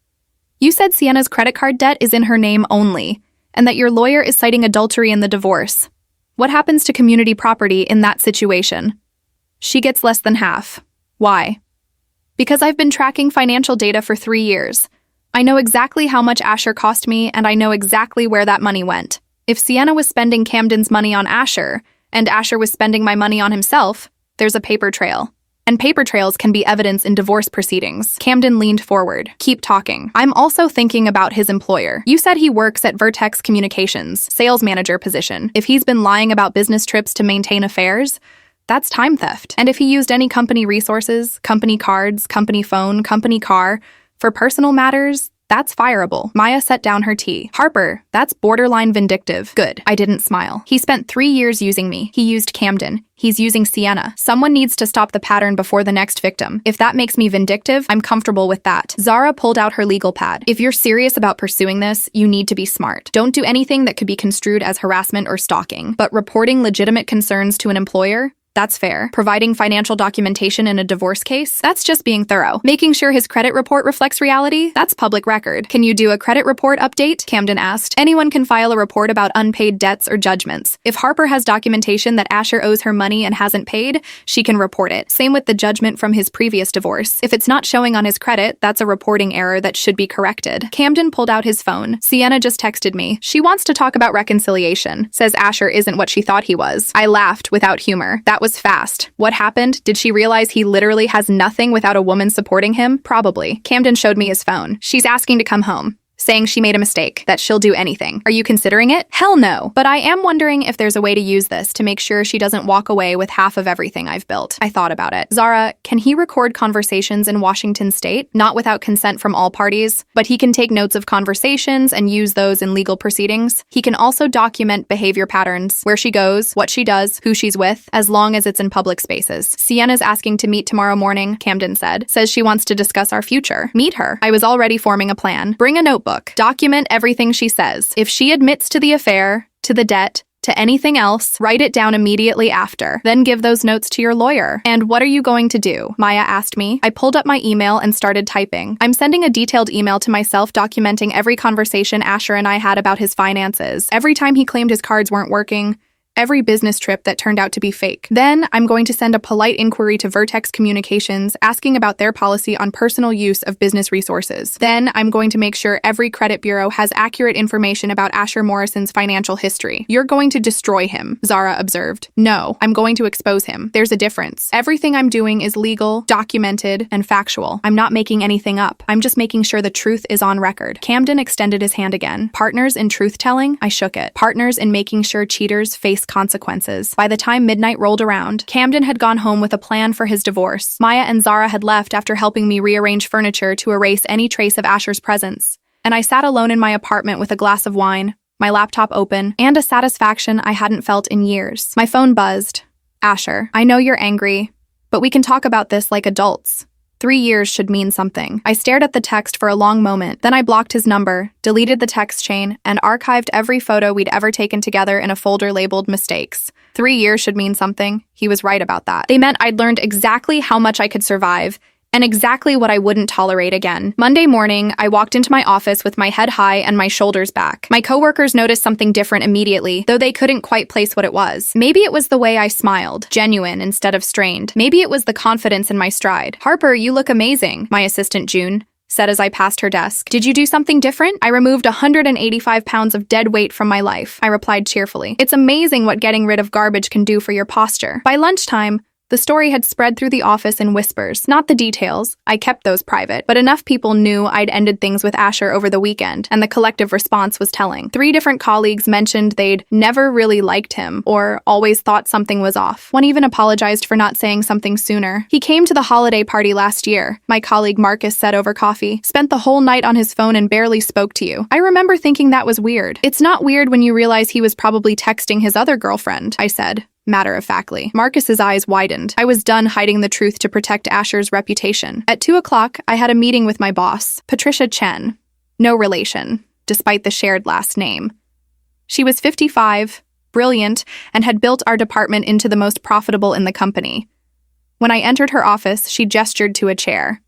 You said Sienna's credit card debt is in her name only, and that your lawyer is citing adultery in the divorce. What happens to community property in that situation? She gets less than half. Why? Because I've been tracking financial data for 3 years. I know exactly how much Asher cost me, and I know exactly where that money went. If Sienna was spending Camden's money on Asher, and Asher was spending my money on himself, there's a paper trail. And paper trails can be evidence in divorce proceedings. Camden leaned forward. Keep talking. I'm also thinking about his employer. You said he works at Vertex Communications, sales manager position. If he's been lying about business trips to maintain affairs, that's time theft. And if he used any company resources, company cards, company phone, company car, for personal matters, that's fireable. Maya set down her tea. Harper, that's borderline vindictive. Good. I didn't smile. He spent 3 years using me. He used Camden. He's using Sienna. Someone needs to stop the pattern before the next victim. If that makes me vindictive, I'm comfortable with that. Zara pulled out her legal pad. If you're serious about pursuing this, you need to be smart. Don't do anything that could be construed as harassment or stalking. But reporting legitimate concerns to an employer? That's fair. Providing financial documentation in a divorce case? That's just being thorough. Making sure his credit report reflects reality? That's public record. Can you do a credit report update? Camden asked. Anyone can file a report about unpaid debts or judgments. If Harper has documentation that Asher owes her money and hasn't paid, she can report it. Same with the judgment from his previous divorce. If it's not showing on his credit, that's a reporting error that should be corrected. Camden pulled out his phone. Sienna just texted me. She wants to talk about reconciliation. Says Asher isn't what she thought he was. I laughed without humor. That was fast. What happened? Did she realize he literally has nothing without a woman supporting him? Probably. Camden showed me his phone. She's asking to come home. saying she made a mistake, that she'll do anything. Are you considering it? Hell no. But I am wondering if there's a way to use this to make sure she doesn't walk away with half of everything I've built. I thought about it. Zara, can he record conversations in Washington state? Not without consent from all parties, but he can take notes of conversations and use those in legal proceedings. He can also document behavior patterns, where she goes, what she does, who she's with, as long as it's in public spaces. Sienna's asking to meet tomorrow morning, Camden said. Says she wants to discuss our future. Meet her. I was already forming a plan. Bring a notebook. Document everything she says. If she admits to the affair, to the debt, to anything else, write it down immediately after. Then give those notes to your lawyer. And what are you going to do? Maya asked me. I pulled up my email and started typing. I'm sending a detailed email to myself documenting every conversation Asher and I had about his finances. Every time he claimed his cards weren't working. Every business trip that turned out to be fake. Then I'm going to send a polite inquiry to Vertex Communications asking about their policy on personal use of business resources. Then I'm going to make sure every credit bureau has accurate information about Asher Morrison's financial history. You're going to destroy him, Zara observed. No, I'm going to expose him. There's a difference. Everything I'm doing is legal, documented, and factual. I'm not making anything up. I'm just making sure the truth is on record. Camden extended his hand again. Partners in truth-telling? I shook it. Partners in making sure cheaters face consequences. By the time midnight rolled around, Camden had gone home with a plan for his divorce. Maya and Zara had left after helping me rearrange furniture to erase any trace of Asher's presence. And I sat alone in my apartment with a glass of wine, my laptop open, and a satisfaction I hadn't felt in years. My phone buzzed. Asher, I know you're angry, but we can talk about this like adults. 3 years should mean something. I stared at the text for a long moment. Then I blocked his number, deleted the text chain, and archived every photo we'd ever taken together in a folder labeled mistakes. 3 years should mean something. He was right about that. They meant I'd learned exactly how much I could survive and exactly what I wouldn't tolerate again. Monday morning, I walked into my office with my head high and my shoulders back. My coworkers noticed something different immediately, though they couldn't quite place what it was. Maybe it was the way I smiled, genuine instead of strained. Maybe it was the confidence in my stride. Harper, you look amazing, my assistant June said as I passed her desk. Did you do something different? I removed 185 pounds of dead weight from my life, I replied cheerfully. It's amazing what getting rid of garbage can do for your posture. By lunchtime, the story had spread through the office in whispers. Not the details, I kept those private, but enough people knew I'd ended things with Asher over the weekend, and the collective response was telling. 3 different colleagues mentioned they'd never really liked him, or always thought something was off. One even apologized for not saying something sooner. He came to the holiday party last year, my colleague Marcus said over coffee. Spent the whole night on his phone and barely spoke to you. I remember thinking that was weird. It's not weird when you realize he was probably texting his other girlfriend, I said. Matter-of-factly. Marcus's eyes widened. I was done hiding the truth to protect Asher's reputation. At 2 o'clock, I had a meeting with my boss, Patricia Chen. No relation, despite the shared last name. She was 55, brilliant, and had built our department into the most profitable in the company. When I entered her office, she gestured to a chair.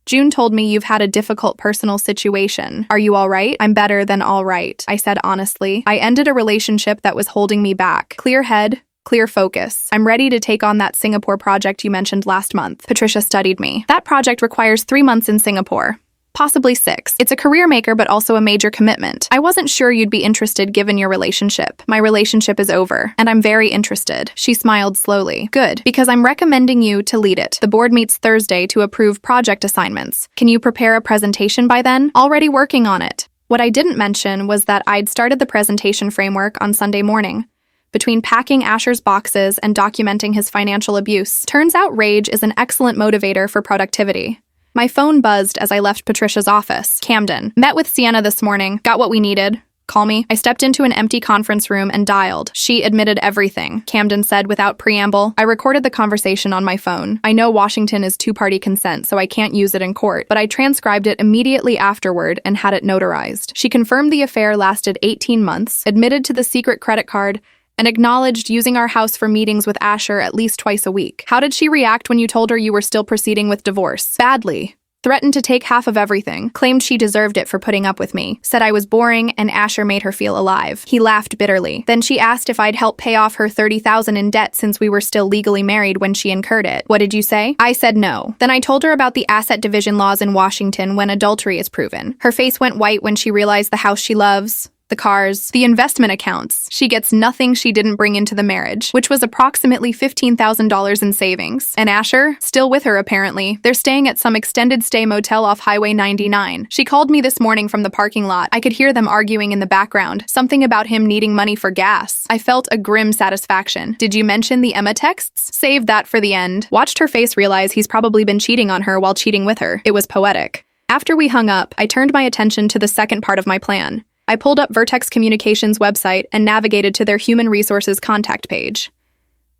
June told me you've had a difficult personal situation. Are you all right? I'm better than all right, I said honestly. I ended a relationship that was holding me back. Clear head, clear focus. I'm ready to take on that Singapore project you mentioned last month. Patricia studied me. That project requires 3 months in Singapore. Possibly 6. It's a career maker, but also a major commitment. I wasn't sure you'd be interested given your relationship. My relationship is over, and I'm very interested. She smiled slowly. Good, because I'm recommending you to lead it. The board meets Thursday to approve project assignments. Can you prepare a presentation by then? Already working on it. What I didn't mention was that I'd started the presentation framework on Sunday morning. Between packing Asher's boxes and documenting his financial abuse, turns out rage is an excellent motivator for productivity. My phone buzzed as I left Patricia's office. Camden. Met with Sienna this morning. Got what we needed. Call me. I stepped into an empty conference room and dialed. She admitted everything, Camden said without preamble. I recorded the conversation on my phone. I know Washington is 2-party consent, so I can't use it in court, but I transcribed it immediately afterward and had it notarized. She confirmed the affair lasted 18 months, admitted to the secret credit card, and acknowledged using our house for meetings with Asher at least twice a week. How did she react when you told her you were still proceeding with divorce? Badly. Threatened to take half of everything. Claimed she deserved it for putting up with me. Said I was boring and Asher made her feel alive. He laughed bitterly. Then she asked if I'd help pay off her $30,000 in debt since we were still legally married when she incurred it. What did you say? I said no. Then I told her about the asset division laws in Washington when adultery is proven. Her face went white when she realized the house she loves, The cars, the investment accounts. She gets nothing she didn't bring into the marriage, which was approximately $15,000 in savings. And Asher, still with her apparently. They're staying at some extended stay motel off Highway 99. She called me this morning from the parking lot. I could hear them arguing in the background, something about him needing money for gas. I felt a grim satisfaction. Did you mention the Emma texts? Saved that for the end. Watched her face realize he's probably been cheating on her while cheating with her. It was poetic. After we hung up, I turned my attention to the second part of my plan. I pulled up Vertex Communications' website and navigated to their human resources contact page.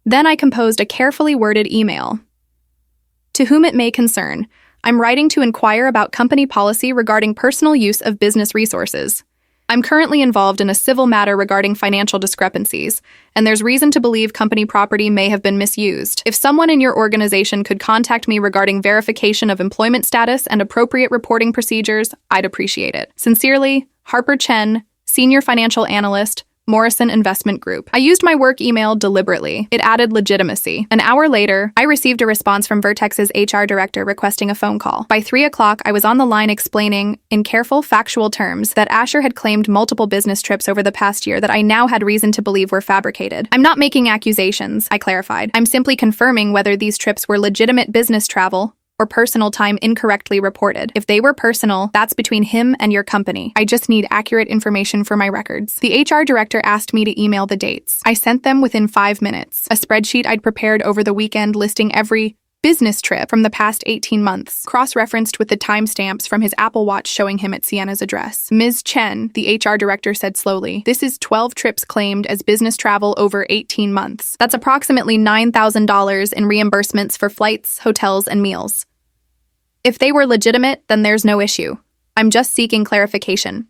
Then I composed a carefully worded email. To whom it may concern, I'm writing to inquire about company policy regarding personal use of business resources. I'm currently involved in a civil matter regarding financial discrepancies, and there's reason to believe company property may have been misused. If someone in your organization could contact me regarding verification of employment status and appropriate reporting procedures, I'd appreciate it. Sincerely, Harper Chen, Senior Financial Analyst, Morrison Investment Group. I used my work email deliberately. It added legitimacy. An hour later, I received a response from Vertex's HR director requesting a phone call. By 3 o'clock, I was on the line explaining, in careful, factual terms, that Asher had claimed multiple business trips over the past year that I now had reason to believe were fabricated. I'm not making accusations, I clarified. I'm simply confirming whether these trips were legitimate business travel or personal time incorrectly reported. If they were personal, that's between him and your company. I just need accurate information for my records. The HR director asked me to email the dates. I sent them within 5 minutes. A spreadsheet I'd prepared over the weekend listing every business trip from the past 18 months, cross-referenced with the timestamps from his Apple Watch showing him at Sienna's address. Ms. Chen, the HR director said slowly, this is 12 trips claimed as business travel over 18 months. That's approximately $9,000 in reimbursements for flights, hotels, and meals. If they were legitimate, then there's no issue. I'm just seeking clarification.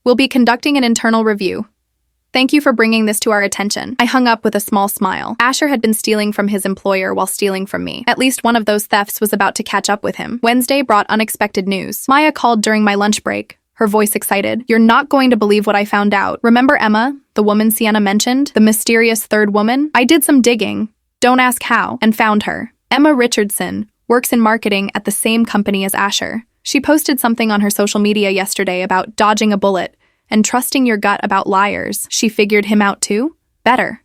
We'll be conducting an internal review. Thank you for bringing this to our attention. I hung up with a small smile. Asher had been stealing from his employer while stealing from me. At least one of those thefts was about to catch up with him. Wednesday brought unexpected news. Maya called during my lunch break, her voice excited. You're not going to believe what I found out. Remember Emma, the woman Sienna mentioned? The mysterious third woman? I did some digging, don't ask how, and found her. Emma Richardson works in marketing at the same company as Asher. She posted something on her social media yesterday about dodging a bullet and trusting your gut about liars. She figured him out too? Better.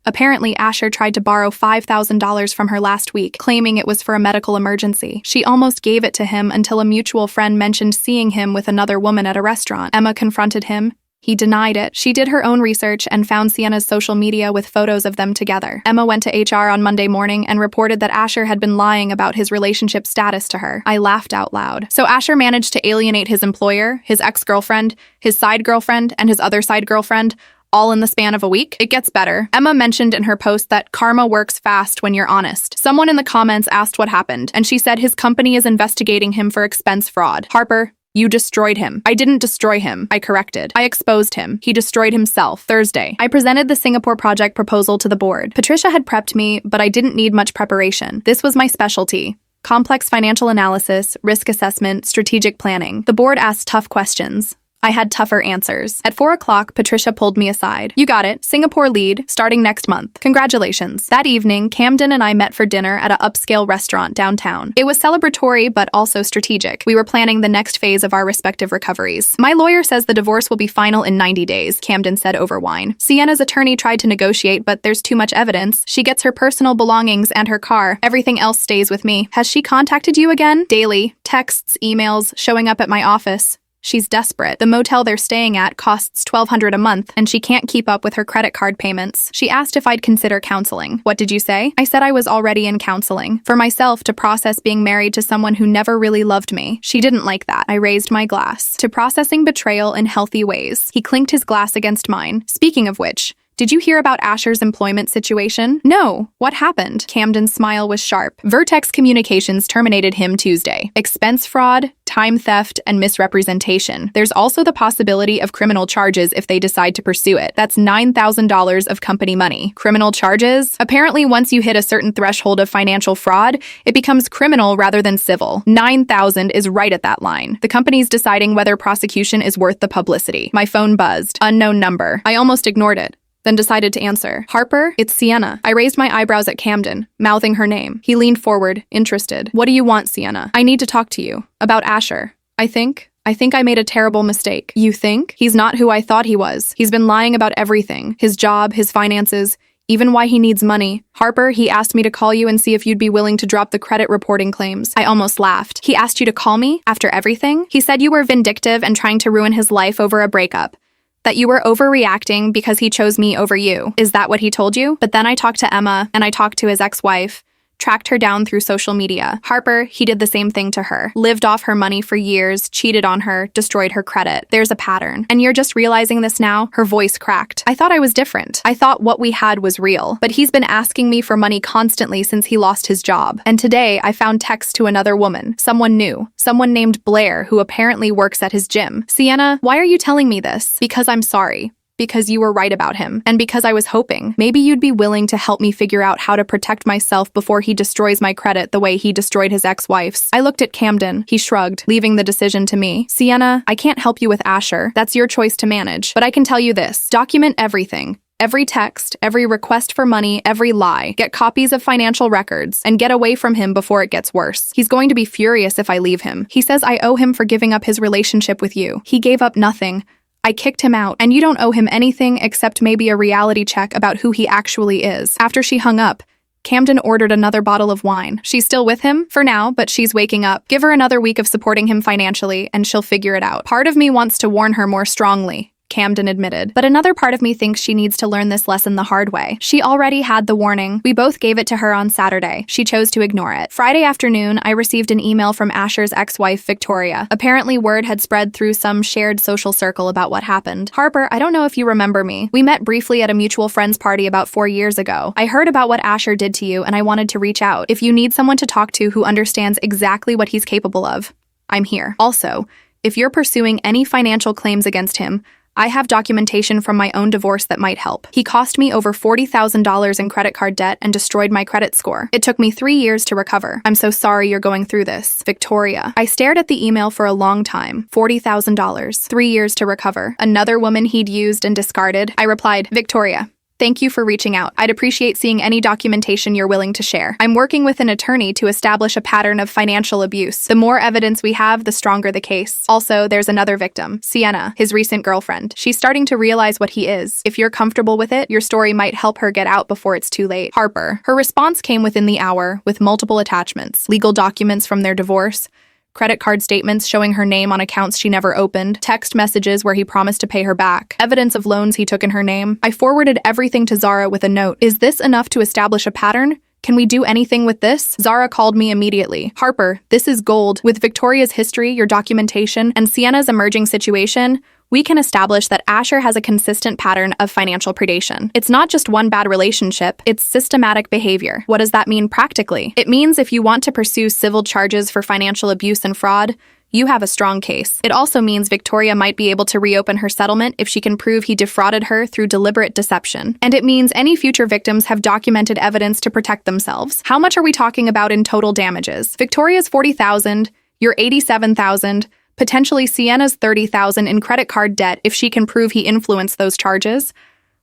Apparently, Asher tried to borrow $5,000 from her last week, claiming it was for a medical emergency. She almost gave it to him until a mutual friend mentioned seeing him with another woman at a restaurant. Emma confronted him. He denied it. She did her own research and found Sienna's social media with photos of them together. Emma went to HR on Monday morning and reported that Asher had been lying about his relationship status to her. I laughed out loud. So Asher managed to alienate his employer, his ex-girlfriend, his side girlfriend, and his other side girlfriend, all in the span of a week? It gets better. Emma mentioned in her post that karma works fast when you're honest. Someone in the comments asked what happened, and she said his company is investigating him for expense fraud. Harper, you destroyed him. I didn't destroy him. I corrected. I exposed him. He destroyed himself. Thursday. I presented the Singapore project proposal to the board. Patricia had prepped me, but I didn't need much preparation. This was my specialty. Complex financial analysis, risk assessment, strategic planning. The board asked tough questions. I had tougher answers. At 4 o'clock, Patricia pulled me aside. You got it. Singapore lead, starting next month. Congratulations. That evening, Camden and I met for dinner at an upscale restaurant downtown. It was celebratory, but also strategic. We were planning the next phase of our respective recoveries. My lawyer says the divorce will be final in 90 days, Camden said over wine. Sienna's attorney tried to negotiate, but there's too much evidence. She gets her personal belongings and her car. Everything else stays with me. Has she contacted you again? Daily. Texts, emails, showing up at my office. She's desperate. The motel they're staying at costs $1,200 a month, and she can't keep up with her credit card payments. She asked if I'd consider counseling. What did you say? I said I was already in counseling. For myself, to process being married to someone who never really loved me. She didn't like that. I raised my glass. To processing betrayal in healthy ways. He clinked his glass against mine. Speaking of which, did you hear about Asher's employment situation? No. What happened? Camden's smile was sharp. Vertex Communications terminated him Tuesday. Expense fraud, time theft, and misrepresentation. There's also the possibility of criminal charges if they decide to pursue it. That's $9,000 of company money. Criminal charges? Apparently, once you hit a certain threshold of financial fraud, it becomes criminal rather than civil. $9,000 is right at that line. The company's deciding whether prosecution is worth the publicity. My phone buzzed. Unknown number. I almost ignored it, then decided to answer. Harper, it's Sienna. I raised my eyebrows at Camden, mouthing her name. He leaned forward, interested. What do you want, Sienna? I need to talk to you. About Asher. I think. I think I made a terrible mistake. You think? He's not who I thought he was. He's been lying about everything. His job, his finances, even why he needs money. Harper, he asked me to call you and see if you'd be willing to drop the credit reporting claims. I almost laughed. He asked you to call me after everything? He said you were vindictive and trying to ruin his life over a breakup. That you were overreacting because he chose me over you. Is that what he told you? But then I talked to Emma and I talked to his ex-wife. Tracked her down through social media. Harper, he did the same thing to her. Lived off her money for years, cheated on her, destroyed her credit. There's a pattern. And you're just realizing this now? Her voice cracked. I thought I was different. I thought what we had was real. But he's been asking me for money constantly since he lost his job. And today, I found texts to another woman. Someone new. Someone named Blair, who apparently works at his gym. Sienna, why are you telling me this? Because I'm sorry. Because you were right about him, and because I was hoping maybe you'd be willing to help me figure out how to protect myself before he destroys my credit the way he destroyed his ex-wife's. I looked at Camden. He shrugged, leaving the decision to me. Sienna, I can't help you with Asher. That's your choice to manage. But I can tell you this. Document everything. Every text, every request for money, every lie. Get copies of financial records, and get away from him before it gets worse. He's going to be furious if I leave him. He says I owe him for giving up his relationship with you. He gave up nothing. I kicked him out, and you don't owe him anything except maybe a reality check about who he actually is. After she hung up, Camden ordered another bottle of wine. She's still with him for now, but she's waking up. Give her another week of supporting him financially, and she'll figure it out. Part of me wants to warn her more strongly, Camden admitted. But another part of me thinks she needs to learn this lesson the hard way. She already had the warning. We both gave it to her on Saturday. She chose to ignore it. Friday afternoon, I received an email from Asher's ex-wife, Victoria. Apparently, word had spread through some shared social circle about what happened. Harper, I don't know if you remember me. We met briefly at a mutual friend's party about 4 years ago. I heard about what Asher did to you, and I wanted to reach out. If you need someone to talk to who understands exactly what he's capable of, I'm here. Also, if you're pursuing any financial claims against him, I have documentation from my own divorce that might help. He cost me over $40,000 in credit card debt and destroyed my credit score. It took me 3 years to recover. I'm so sorry you're going through this. Victoria. I stared at the email for a long time. $40,000. 3 years to recover. Another woman he'd used and discarded. I replied, Victoria, thank you for reaching out. I'd appreciate seeing any documentation you're willing to share. I'm working with an attorney to establish a pattern of financial abuse. The more evidence we have, the stronger the case. Also, there's another victim, Sienna, his recent girlfriend. She's starting to realize what he is. If you're comfortable with it, your story might help her get out before it's too late. Harper. Her response came within the hour, with multiple attachments, legal documents from their divorce, credit card statements showing her name on accounts she never opened, text messages where he promised to pay her back, evidence of loans he took in her name. I forwarded everything to Zara with a note. Is this enough to establish a pattern? Can we do anything with this? Zara called me immediately. Harper, this is gold. With Victoria's history, your documentation, and Sienna's emerging situation, we can establish that Asher has a consistent pattern of financial predation. It's not just one bad relationship, it's systematic behavior. What does that mean practically? It means if you want to pursue civil charges for financial abuse and fraud, you have a strong case. It also means Victoria might be able to reopen her settlement if she can prove he defrauded her through deliberate deception. And it means any future victims have documented evidence to protect themselves. How much are we talking about in total damages? Victoria's $40,000, your $87,000, potentially Sienna's $30,000 in credit card debt if she can prove he influenced those charges.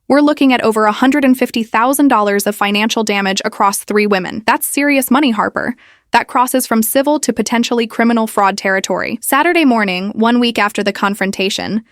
We're looking at over $150,000 of financial damage across 3 women. That's serious money, Harper. That crosses from civil to potentially criminal fraud territory. Saturday morning, 1 week after the confrontation,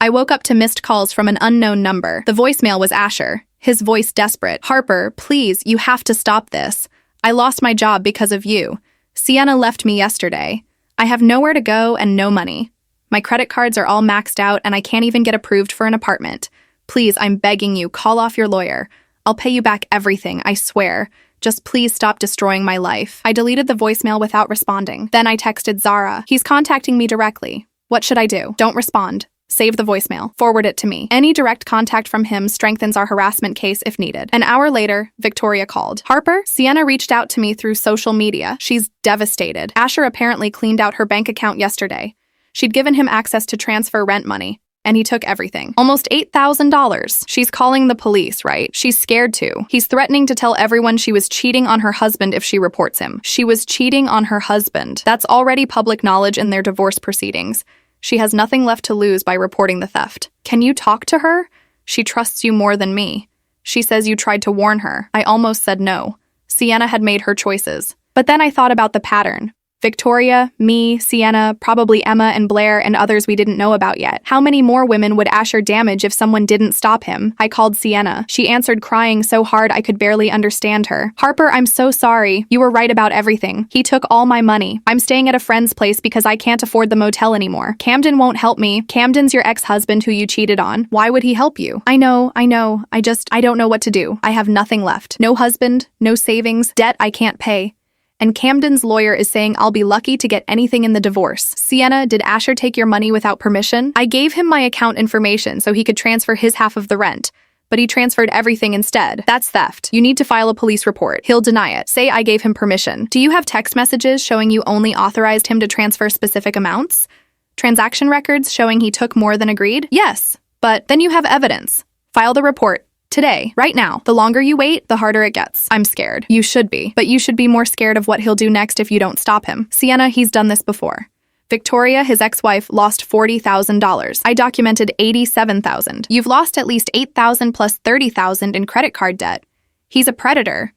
I woke up to missed calls from an unknown number. The voicemail was Asher, his voice desperate. Harper, please, you have to stop this. I lost my job because of you. Sienna left me yesterday. I have nowhere to go and no money. My credit cards are all maxed out and I can't even get approved for an apartment. Please, I'm begging you, call off your lawyer. I'll pay you back everything, I swear. Just please stop destroying my life. I deleted the voicemail without responding. Then I texted Zara. He's contacting me directly. What should I do? Don't respond. Save the voicemail. Forward it to me. Any direct contact from him strengthens our harassment case if needed. An hour later, Victoria called. Harper, Sienna reached out to me through social media. She's devastated. Asher apparently cleaned out her bank account yesterday. She'd given him access to transfer rent money, and he took everything. Almost $8,000. She's calling the police, right? She's scared to. He's threatening to tell everyone she was cheating on her husband if she reports him. She was cheating on her husband. That's already public knowledge in their divorce proceedings. She has nothing left to lose by reporting the theft. Can you talk to her? She trusts you more than me. She says you tried to warn her. I almost said no. Sienna had made her choices. But then I thought about the pattern. Victoria, me, Sienna, probably Emma and Blair, and others we didn't know about yet. How many more women would Asher damage if someone didn't stop him? I called Sienna. She answered, crying so hard I could barely understand her. Harper, I'm so sorry. You were right about everything. He took all my money. I'm staying at a friend's place because I can't afford the motel anymore. Camden won't help me. Camden's your ex-husband who you cheated on. Why would he help you? I know. I don't know what to do. I have nothing left. No husband, no savings, debt I can't pay. And Camden's lawyer is saying I'll be lucky to get anything in the divorce. Sienna, did Asher take your money without permission? I gave him my account information so he could transfer his half of the rent, but he transferred everything instead. That's theft. You need to file a police report. He'll deny it. Say I gave him permission. Do you have text messages showing you only authorized him to transfer specific amounts? Transaction records showing he took more than agreed? Yes, but then you have evidence. File the report. Today, right now. The longer you wait, the harder it gets. I'm scared. You should be. But you should be more scared of what he'll do next if you don't stop him. Sienna, he's done this before. Victoria, his ex-wife, lost $40,000. I documented $87,000. You've lost at least $8,000 plus $30,000 in credit card debt. He's a predator.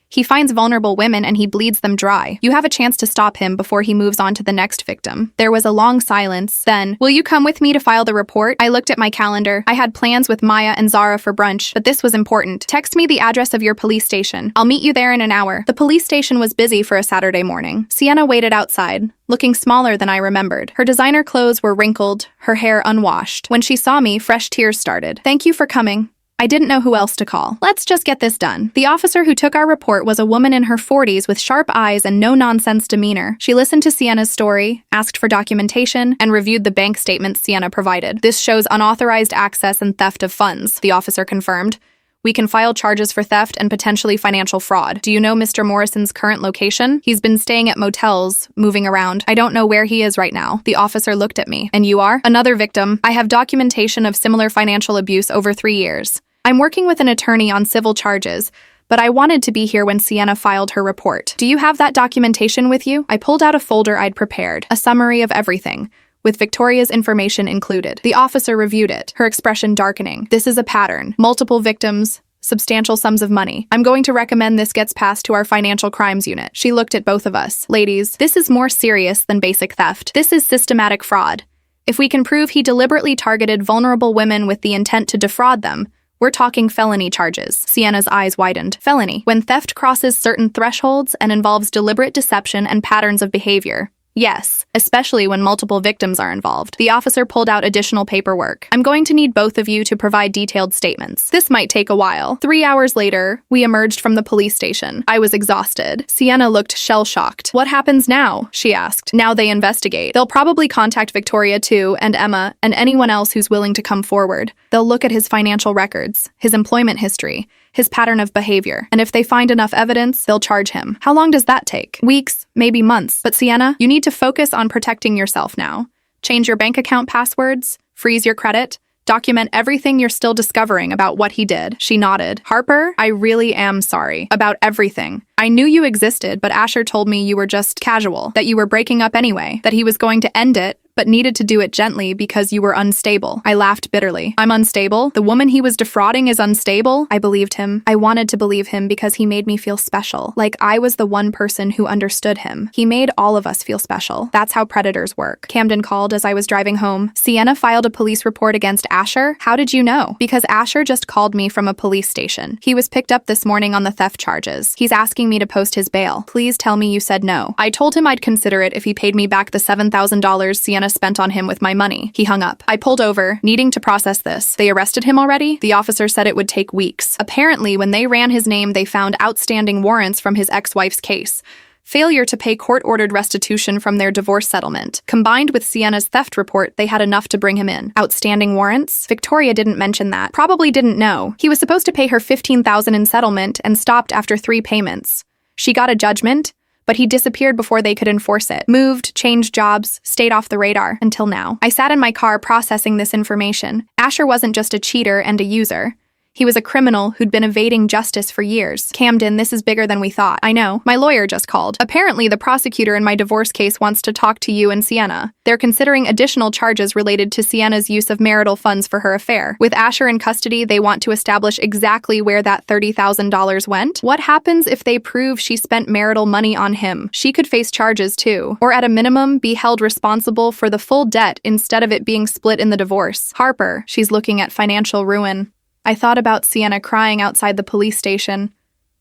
He finds vulnerable women and he bleeds them dry. You have a chance to stop him before he moves on to the next victim. There was a long silence. Then, will you come with me to file the report? I looked at my calendar. I had plans with Maya and Zara for brunch, but this was important. Text me the address of your police station. I'll meet you there in an hour. The police station was busy for a Saturday morning. Sienna waited outside, looking smaller than I remembered. Her designer clothes were wrinkled, her hair unwashed. When she saw me, fresh tears started. Thank you for coming. I didn't know who else to call. Let's just get this done. The officer who took our report was a woman in her 40s with sharp eyes and no-nonsense demeanor. She listened to Sienna's story, asked for documentation, and reviewed the bank statements Sienna provided. This shows unauthorized access and theft of funds, the officer confirmed. We can file charges for theft and potentially financial fraud. Do you know Mr. Morrison's current location? He's been staying at motels, moving around. I don't know where he is right now. The officer looked at me. And you are? Another victim. I have documentation of similar financial abuse over 3 years. I'm working with an attorney on civil charges, but I wanted to be here when Sienna filed her report. Do you have that documentation with you? I pulled out a folder I'd prepared, a summary of everything, with Victoria's information included. The officer reviewed it, her expression darkening. This is a pattern. Multiple victims, substantial sums of money. I'm going to recommend this gets passed to our financial crimes unit. She looked at both of us. Ladies, this is more serious than basic theft. This is systematic fraud. If we can prove he deliberately targeted vulnerable women with the intent to defraud them, we're talking felony charges. Sienna's eyes widened. Felony, when theft crosses certain thresholds and involves deliberate deception and patterns of behavior. Yes, especially when multiple victims are involved. The officer pulled out additional paperwork. I'm going to need both of you to provide detailed statements. This might take a while. 3 hours later, we emerged from the police station. I was exhausted. Sienna looked shell-shocked. What happens now? She asked. Now they investigate. They'll probably contact Victoria too, and Emma, and anyone else who's willing to come forward. They'll look at his financial records, his employment history, his pattern of behavior, and if they find enough evidence, they'll charge him. How long does that take? Weeks, maybe months. But Sienna, you need to focus on protecting yourself now. Change your bank account passwords, freeze your credit, document everything you're still discovering about what he did. She nodded. Harper, I really am sorry about everything. I knew you existed, but Asher told me you were just casual, that you were breaking up anyway, that he was going to end it, but needed to do it gently because you were unstable. I laughed bitterly. I'm unstable? The woman he was defrauding is unstable? I believed him. I wanted to believe him because he made me feel special, like I was the one person who understood him. He made all of us feel special. That's how predators work. Camden called as I was driving home. Sienna filed a police report against Asher? How did you know? Because Asher just called me from a police station. He was picked up this morning on the theft charges. He's asking me to post his bail. Please tell me you said no. I told him I'd consider it if he paid me back the $7,000 Sienna spent on him with my money. He hung up. I pulled over, needing to process this. They arrested him already? The officer said it would take weeks. Apparently, when they ran his name, they found outstanding warrants from his ex-wife's case. Failure to pay court-ordered restitution from their divorce settlement. Combined with Sienna's theft report, they had enough to bring him in. Outstanding warrants? Victoria didn't mention that. Probably didn't know. He was supposed to pay her $15,000 in settlement and stopped after 3 payments. She got a judgment, but he disappeared before they could enforce it. Moved, changed jobs, stayed off the radar, until now. I sat in my car processing this information. Asher wasn't just a cheater and a user. He was a criminal who'd been evading justice for years. Camden, this is bigger than we thought. I know. My lawyer just called. Apparently, the prosecutor in my divorce case wants to talk to you and Sienna. They're considering additional charges related to Sienna's use of marital funds for her affair. With Asher in custody, they want to establish exactly where that $30,000 went. What happens if they prove she spent marital money on him? She could face charges too. Or at a minimum, be held responsible for the full debt instead of it being split in the divorce. Harper, she's looking at financial ruin. I thought about Sienna crying outside the police station.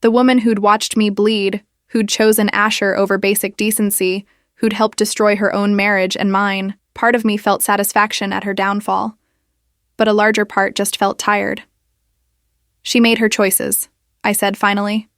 The woman who'd watched me bleed, who'd chosen Asher over basic decency, who'd helped destroy her own marriage and mine. Part of me felt satisfaction at her downfall, but a larger part just felt tired. She made her choices, I said finally.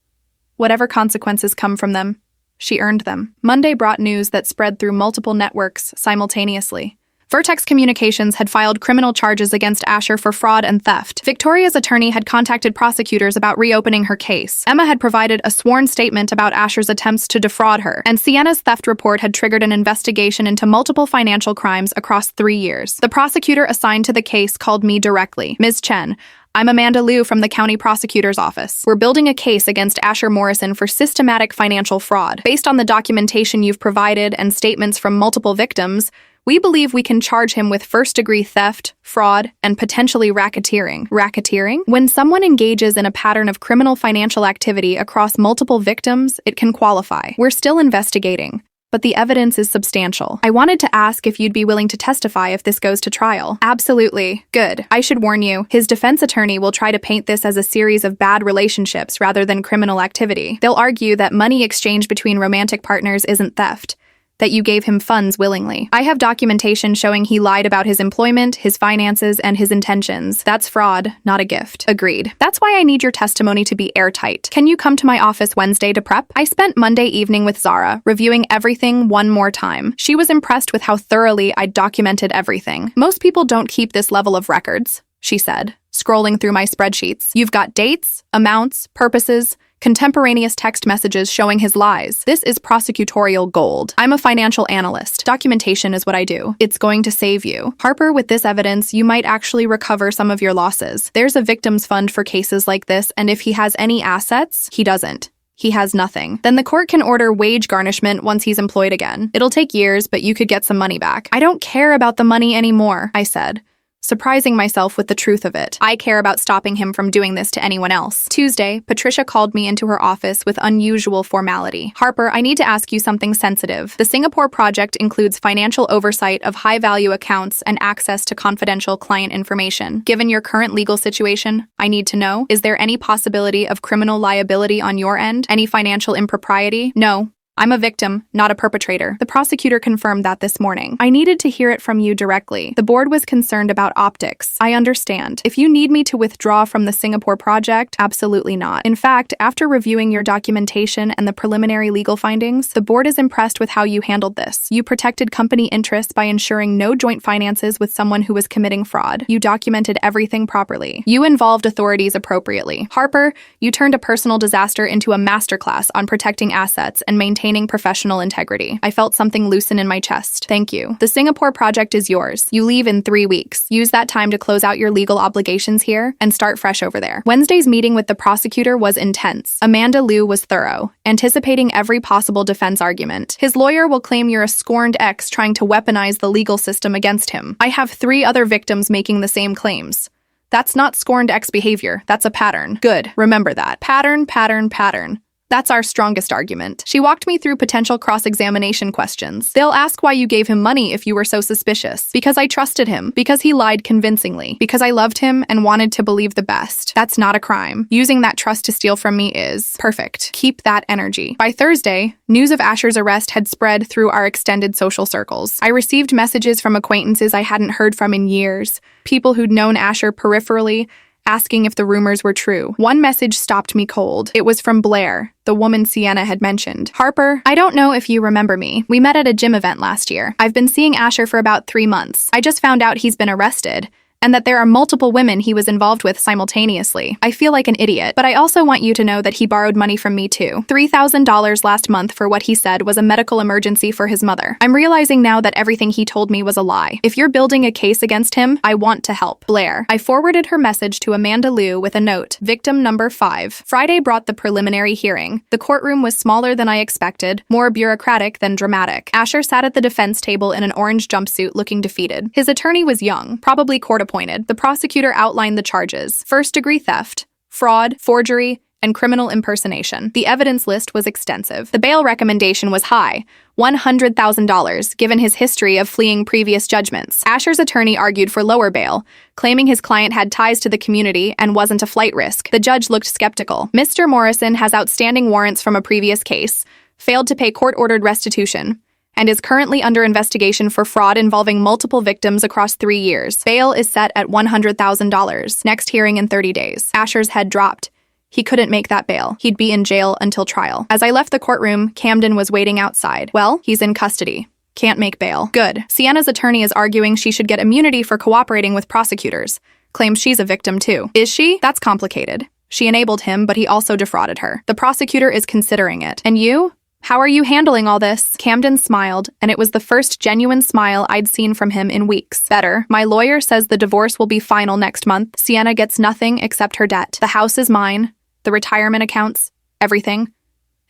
Whatever consequences come from them, she earned them. Monday brought news that spread through multiple networks simultaneously. Vertex Communications had filed criminal charges against Asher for fraud and theft. Victoria's attorney had contacted prosecutors about reopening her case. Emma had provided a sworn statement about Asher's attempts to defraud her, and Sienna's theft report had triggered an investigation into multiple financial crimes across 3 years. The prosecutor assigned to the case called me directly. Ms. Chen, I'm Amanda Liu from the county prosecutor's office. We're building a case against Asher Morrison for systematic financial fraud. Based on the documentation you've provided and statements from multiple victims, we believe we can charge him with first-degree theft, fraud, and potentially racketeering. Racketeering? When someone engages in a pattern of criminal financial activity across multiple victims, it can qualify. We're still investigating, but the evidence is substantial. I wanted to ask if you'd be willing to testify if this goes to trial. Absolutely. Good. I should warn you, his defense attorney will try to paint this as a series of bad relationships rather than criminal activity. They'll argue that money exchanged between romantic partners isn't theft, that you gave him funds willingly. I have documentation showing he lied about his employment, his finances, and his intentions. That's fraud, not a gift. Agreed. That's why I need your testimony to be airtight. Can you come to my office Wednesday to prep? I spent Monday evening with Zara, reviewing everything one more time. She was impressed with how thoroughly I'd documented everything. Most people don't keep this level of records, she said, scrolling through my spreadsheets. You've got dates, amounts, purposes, contemporaneous text messages showing his lies. This is prosecutorial gold. I'm a financial analyst. Documentation is what I do. It's going to save you. Harper, with this evidence, you might actually recover some of your losses. There's a victims fund for cases like this, and if he has any assets, he doesn't. He has nothing. Then the court can order wage garnishment once he's employed again. It'll take years, but you could get some money back. I don't care about the money anymore, I said, surprising myself with the truth of it. I care about stopping him from doing this to anyone else. Tuesday, Patricia called me into her office with unusual formality. Harper, I need to ask you something sensitive. The Singapore project includes financial oversight of high-value accounts and access to confidential client information. Given your current legal situation, I need to know, is there any possibility of criminal liability on your end? Any financial impropriety? No. I'm a victim, not a perpetrator. The prosecutor confirmed that this morning. I needed to hear it from you directly. The board was concerned about optics. I understand. If you need me to withdraw from the Singapore project, absolutely not. In fact, after reviewing your documentation and the preliminary legal findings, the board is impressed with how you handled this. You protected company interests by ensuring no joint finances with someone who was committing fraud. You documented everything properly. You involved authorities appropriately. Harper, you turned a personal disaster into a masterclass on protecting assets and maintaining professional integrity. I felt something loosen in my chest. Thank you. The Singapore project is yours. You leave in 3 weeks. Use that time to close out your legal obligations here and start fresh over there. Wednesday's meeting with the prosecutor was intense. Amanda Liu was thorough, anticipating every possible defense argument. His lawyer will claim you're a scorned ex trying to weaponize the legal system against him. I have 3 other victims making the same claims. That's not scorned ex behavior. That's a pattern. Good. Remember that. Pattern, pattern, pattern. That's our strongest argument. She walked me through potential cross-examination questions. They'll ask why you gave him money if you were so suspicious. Because I trusted him. Because he lied convincingly. Because I loved him and wanted to believe the best. That's not a crime. Using that trust to steal from me is perfect. Keep that energy. By Thursday, news of Asher's arrest had spread through our extended social circles. I received messages from acquaintances I hadn't heard from in years. People who'd known Asher peripherally, asking if the rumors were true. One message stopped me cold. It was from Blair, the woman Sienna had mentioned. Harper, I don't know if you remember me. We met at a gym event last year. I've been seeing Asher for about 3 months. I just found out he's been arrested, and that there are multiple women he was involved with simultaneously. I feel like an idiot, but I also want you to know that he borrowed money from me too. $3,000 last month for what he said was a medical emergency for his mother. I'm realizing now that everything he told me was a lie. If you're building a case against him, I want to help. Blair. I forwarded her message to Amanda Liu with a note. Victim number 5. Friday brought the preliminary hearing. The courtroom was smaller than I expected, more bureaucratic than dramatic. Asher sat at the defense table in an orange jumpsuit looking defeated. His attorney was young, probably court-appointed. The prosecutor outlined the charges: first-degree theft, fraud, forgery, and criminal impersonation. The evidence list was extensive. The bail recommendation was high, $100,000, given his history of fleeing previous judgments. Asher's attorney argued for lower bail, claiming his client had ties to the community and wasn't a flight risk. The judge looked skeptical. Mr. Morrison has outstanding warrants from a previous case, failed to pay court-ordered restitution, and is currently under investigation for fraud involving multiple victims across 3 years. Bail is set at $100,000. Next hearing in 30 days. Asher's head dropped. He couldn't make that bail. He'd be in jail until trial. As I left the courtroom, Camden was waiting outside. Well, he's in custody. Can't make bail. Good. Sienna's attorney is arguing she should get immunity for cooperating with prosecutors. Claims she's a victim too. Is she? That's complicated. She enabled him, but he also defrauded her. The prosecutor is considering it. And you? How are you handling all this? Camden smiled, and it was the first genuine smile I'd seen from him in weeks. Better. My lawyer says the divorce will be final next month. Sienna gets nothing except her debt. The house is mine, the retirement accounts, everything.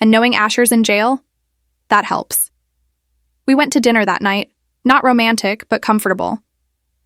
And knowing Asher's in jail? That helps. We went to dinner that night. Not romantic, but comfortable.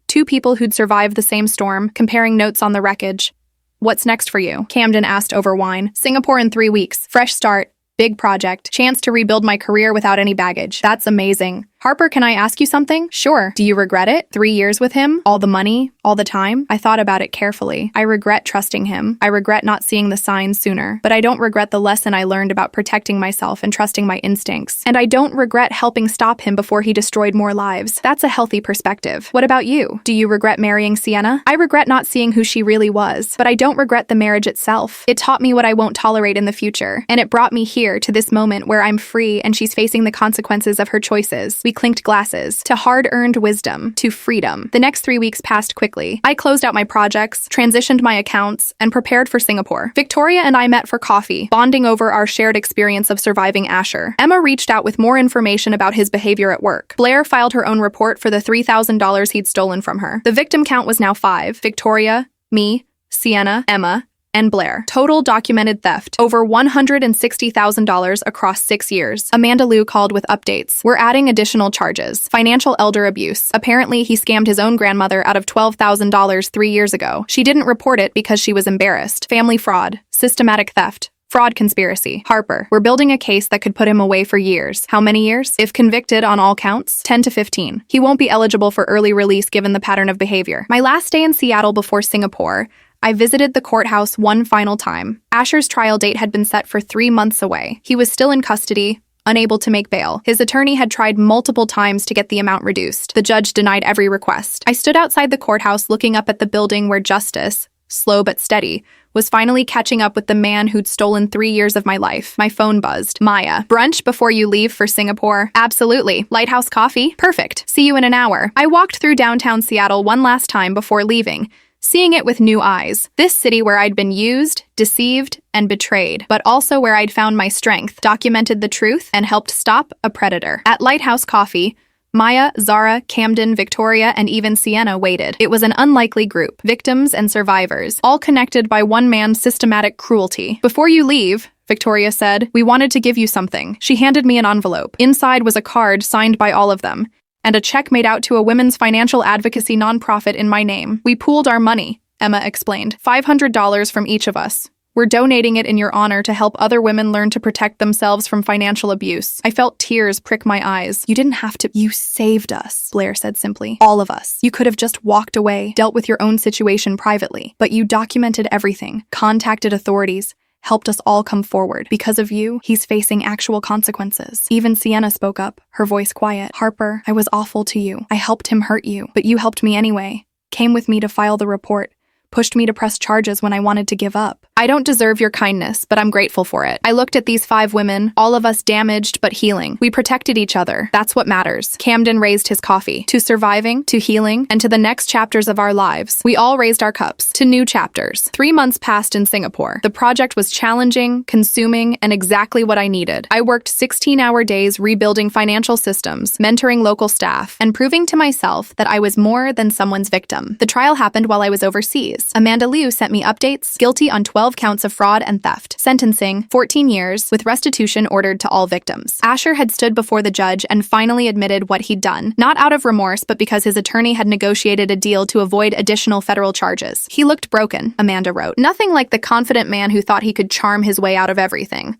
2 people who'd survived the same storm, comparing notes on the wreckage. What's next for you? Camden asked over wine. Singapore in 3 weeks. Fresh start. Big project. Chance to rebuild my career without any baggage. That's amazing. Harper, can I ask you something? Sure. Do you regret it? 3 years with him? All the money? All the time? I thought about it carefully. I regret trusting him. I regret not seeing the signs sooner. But I don't regret the lesson I learned about protecting myself and trusting my instincts. And I don't regret helping stop him before he destroyed more lives. That's a healthy perspective. What about you? Do you regret marrying Sienna? I regret not seeing who she really was. But I don't regret the marriage itself. It taught me what I won't tolerate in the future. And it brought me here to this moment where I'm free and she's facing the consequences of her choices. We clinked glasses, to hard-earned wisdom, to freedom. The next 3 weeks passed quickly. I closed out my projects, transitioned my accounts, and prepared for Singapore. Victoria and I met for coffee, bonding over our shared experience of surviving Asher. Emma reached out with more information about his behavior at work. Blair filed her own report for the $3,000 he'd stolen from her. The victim count was now 5. Victoria, me, Sienna, Emma, and Blair. Total documented theft, over $160,000 across 6 years. Amanda Liu called with updates. We're adding additional charges. Financial elder abuse. Apparently, he scammed his own grandmother out of $12,000 3 years ago. She didn't report it because she was embarrassed. Family fraud. Systematic theft. Fraud conspiracy. Harper. We're building a case that could put him away for years. How many years? If convicted on all counts, 10 to 15. He won't be eligible for early release given the pattern of behavior. My last day in Seattle before Singapore, I visited the courthouse one final time. Asher's trial date had been set for 3 months away. He was still in custody, unable to make bail. His attorney had tried multiple times to get the amount reduced. The judge denied every request. I stood outside the courthouse looking up at the building where justice, slow but steady, was finally catching up with the man who'd stolen 3 years of my life. My phone buzzed. Maya. Brunch before you leave for Singapore? Absolutely. Lighthouse Coffee? Perfect. See you in an hour. I walked through downtown Seattle one last time before leaving, seeing it with new eyes. This city where I'd been used, deceived, and betrayed, but also where I'd found my strength, documented the truth, and helped stop a predator. At Lighthouse Coffee, Maya, Zara, Camden, Victoria, and even Sienna waited. It was an unlikely group, victims and survivors, all connected by one man's systematic cruelty. Before you leave, Victoria said, we wanted to give you something. She handed me an envelope. Inside was a card signed by all of them, and a check made out to a women's financial advocacy nonprofit in my name. We pooled our money, Emma explained. $500 from each of us. We're donating it in your honor to help other women learn to protect themselves from financial abuse. I felt tears prick my eyes. You didn't have to. You saved us, Blair said simply. All of us. You could have just walked away, dealt with your own situation privately. But you documented everything, contacted authorities, helped us all come forward. Because of you, he's facing actual consequences. Even Sienna spoke up, her voice quiet. Harper, I was awful to you. I helped him hurt you, but you helped me anyway. Came with me to file the report. Pushed me to press charges when I wanted to give up. I don't deserve your kindness, but I'm grateful for it. I looked at these 5 women, all of us damaged but healing. We protected each other. That's what matters. Camden raised his coffee. To surviving, to healing, and to the next chapters of our lives. We all raised our cups to new chapters. 3 months passed in Singapore. The project was challenging, consuming, and exactly what I needed. I worked 16-hour days rebuilding financial systems, mentoring local staff, and proving to myself that I was more than someone's victim. The trial happened while I was overseas. Amanda Liu sent me updates, guilty on 12 counts of fraud and theft. Sentencing, 14 years, with restitution ordered to all victims. Asher had stood before the judge and finally admitted what he'd done, not out of remorse, but because his attorney had negotiated a deal to avoid additional federal charges. He looked broken, Amanda wrote. Nothing like the confident man who thought he could charm his way out of everything.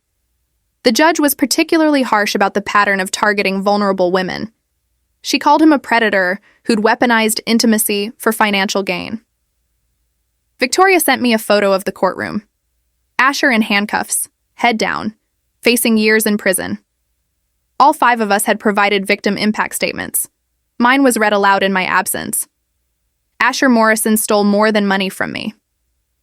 The judge was particularly harsh about the pattern of targeting vulnerable women. She called him a predator who'd weaponized intimacy for financial gain. Victoria sent me a photo of the courtroom. Asher in handcuffs, head down, facing years in prison. All 5 of us had provided victim impact statements. Mine was read aloud in my absence. Asher Morrison stole more than money from me.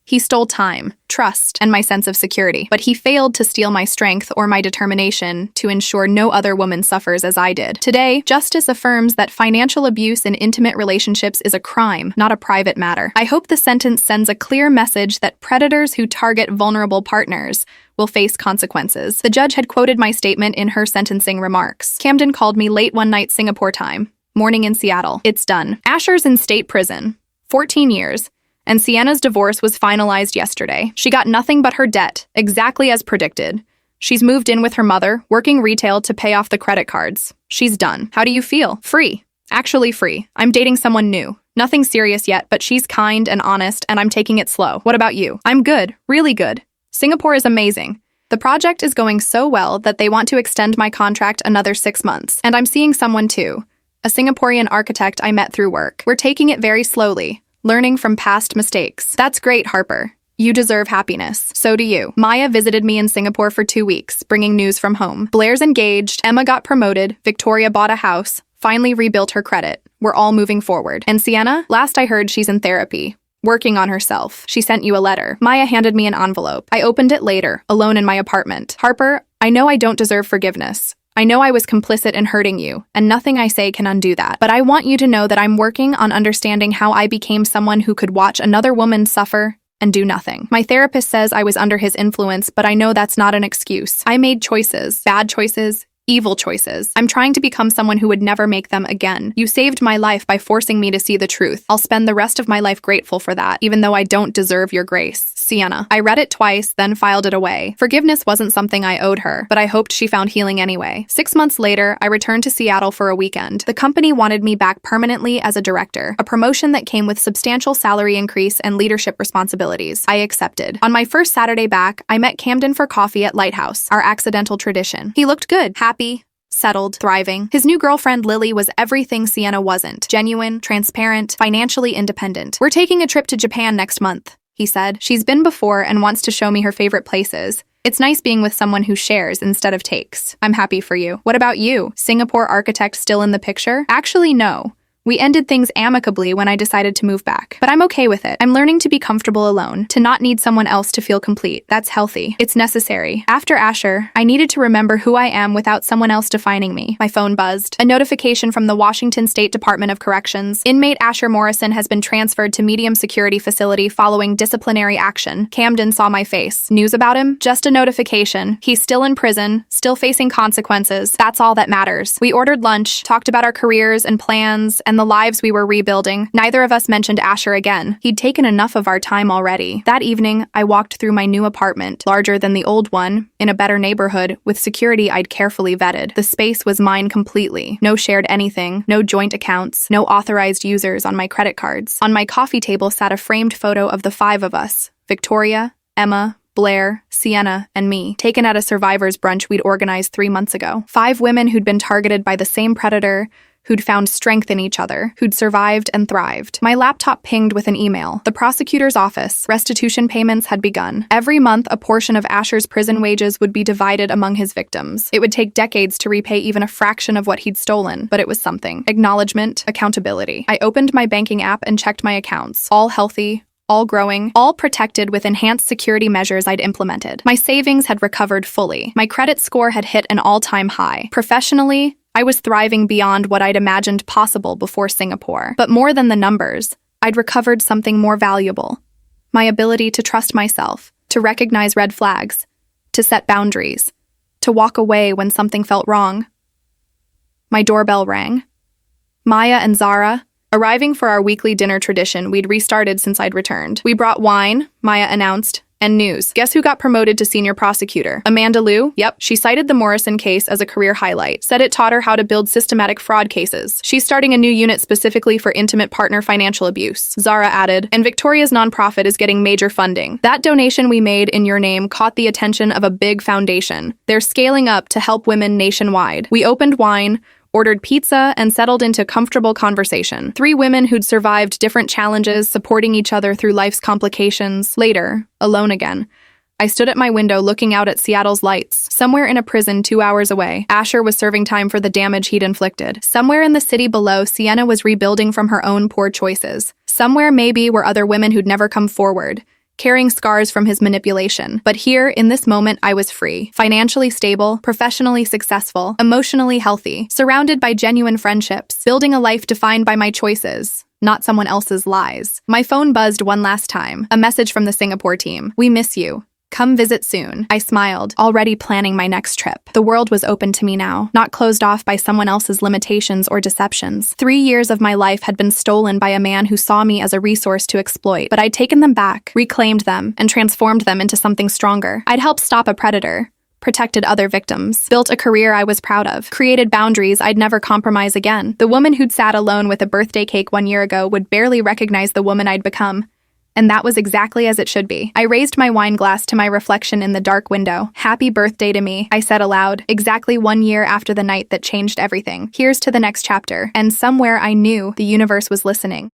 He stole time, trust, and my sense of security, but he failed to steal my strength or my determination to ensure no other woman suffers as I did. Today, justice affirms that financial abuse in intimate relationships is a crime, not a private matter. I hope the sentence sends a clear message that predators who target vulnerable partners will face consequences. The judge had quoted my statement in her sentencing remarks. Camden called me late one night Singapore time, morning in Seattle. It's done. Asher's in state prison, 14 years. And Sienna's divorce was finalized yesterday. She got nothing but her debt, exactly as predicted. She's moved in with her mother, working retail to pay off the credit cards. She's done. How do you feel? Free. Actually free. I'm dating someone new. Nothing serious yet, but she's kind and honest, and I'm taking it slow. What about you? I'm good. Really good. Singapore is amazing. The project is going so well that they want to extend my contract another 6 months. And I'm seeing someone too. A Singaporean architect I met through work. We're taking it very slowly. Learning from past mistakes. That's great, Harper. You deserve happiness. So do you. Maya visited me in Singapore for 2 weeks, bringing news from home. Blair's engaged, Emma got promoted, Victoria bought a house, finally rebuilt her credit. We're all moving forward. And Sienna? Last I heard, she's in therapy, working on herself. She sent you a letter. Maya handed me an envelope. I opened it later, alone in my apartment. Harper, I know I don't deserve forgiveness. I know I was complicit in hurting you, and nothing I say can undo that. But I want you to know that I'm working on understanding how I became someone who could watch another woman suffer and do nothing. My therapist says I was under his influence, but I know that's not an excuse. I made choices, bad choices, evil choices. I'm trying to become someone who would never make them again. You saved my life by forcing me to see the truth. I'll spend the rest of my life grateful for that, even though I don't deserve your grace. Sienna. I read it twice, then filed it away. Forgiveness wasn't something I owed her, but I hoped she found healing anyway. 6 months later, I returned to Seattle for a weekend. The company wanted me back permanently as a director, a promotion that came with substantial salary increase and leadership responsibilities. I accepted. On my first Saturday back, I met Camden for coffee at Lighthouse, our accidental tradition. He looked good, happy, settled, thriving. His new girlfriend, Lily, was everything Sienna wasn't. Genuine, transparent, financially independent. We're taking a trip to Japan next month, he said. She's been before and wants to show me her favorite places. It's nice being with someone who shares instead of takes. I'm happy for you. What about you? Singapore architect still in the picture? Actually, no. We ended things amicably when I decided to move back. But I'm okay with it. I'm learning to be comfortable alone, to not need someone else to feel complete. That's healthy. It's necessary. After Asher, I needed to remember who I am without someone else defining me. My phone buzzed. A notification from the Washington State Department of Corrections. Inmate Asher Morrison has been transferred to medium security facility following disciplinary action. Camden saw my face. News about him? Just a notification. He's still in prison, still facing consequences. That's all that matters. We ordered lunch, talked about our careers and plans, and the lives we were rebuilding. Neither of us mentioned Asher again. He'd taken enough of our time already. That evening, I walked through my new apartment, larger than the old one, in a better neighborhood, with security I'd carefully vetted. The space was mine completely. No shared anything, no joint accounts, no authorized users on my credit cards. On my coffee table sat a framed photo of the 5 of us: Victoria, Emma, Blair, Sienna, and me, taken at a survivors brunch we'd organized 3 months ago. 5 women who'd been targeted by the same predator, who'd found strength in each other, who'd survived and thrived. My laptop pinged with an email. The prosecutor's office. Restitution payments had begun. Every month, a portion of Asher's prison wages would be divided among his victims. It would take decades to repay even a fraction of what he'd stolen, but it was something. Acknowledgement, accountability. I opened my banking app and checked my accounts. All healthy, all growing, all protected with enhanced security measures I'd implemented. My savings had recovered fully. My credit score had hit an all-time high. Professionally, I was thriving beyond what I'd imagined possible before Singapore. But more than the numbers, I'd recovered something more valuable. My ability to trust myself, to recognize red flags, to set boundaries, to walk away when something felt wrong. My doorbell rang. Maya and Zara, arriving for our weekly dinner tradition we'd restarted since I'd returned. We brought wine, Maya announced, and news. Guess who got promoted to senior prosecutor? Amanda Liu? Yep, she cited the Morrison case as a career highlight, said it taught her how to build systematic fraud cases. She's starting a new unit specifically for intimate partner financial abuse. Zara added, and Victoria's nonprofit is getting major funding. That donation we made in your name caught the attention of a big foundation. They're scaling up to help women nationwide. We opened wine, ordered pizza, and settled into comfortable conversation. 3 women who'd survived different challenges, supporting each other through life's complications. Later, alone again, I stood at my window looking out at Seattle's lights. Somewhere in a prison 2 hours away, Asher was serving time for the damage he'd inflicted. Somewhere in the city below, Sienna was rebuilding from her own poor choices. Somewhere maybe were other women who'd never come forward, carrying scars from his manipulation. But here, in this moment, I was free, financially stable, professionally successful, emotionally healthy, surrounded by genuine friendships, building a life defined by my choices, not someone else's lies. My phone buzzed one last time, a message from the Singapore team. We miss you. Come visit soon. I smiled, already planning my next trip. The world was open to me now, not closed off by someone else's limitations or deceptions. 3 years of my life had been stolen by a man who saw me as a resource to exploit, but I'd taken them back, reclaimed them, and transformed them into something stronger. I'd helped stop a predator, protected other victims, built a career I was proud of, created boundaries I'd never compromise again. The woman who'd sat alone with a birthday cake 1 year ago would barely recognize the woman I'd become. And that was exactly as it should be. I raised my wine glass to my reflection in the dark window. Happy birthday to me, I said aloud, exactly 1 year after the night that changed everything. Here's to the next chapter. And somewhere I knew the universe was listening.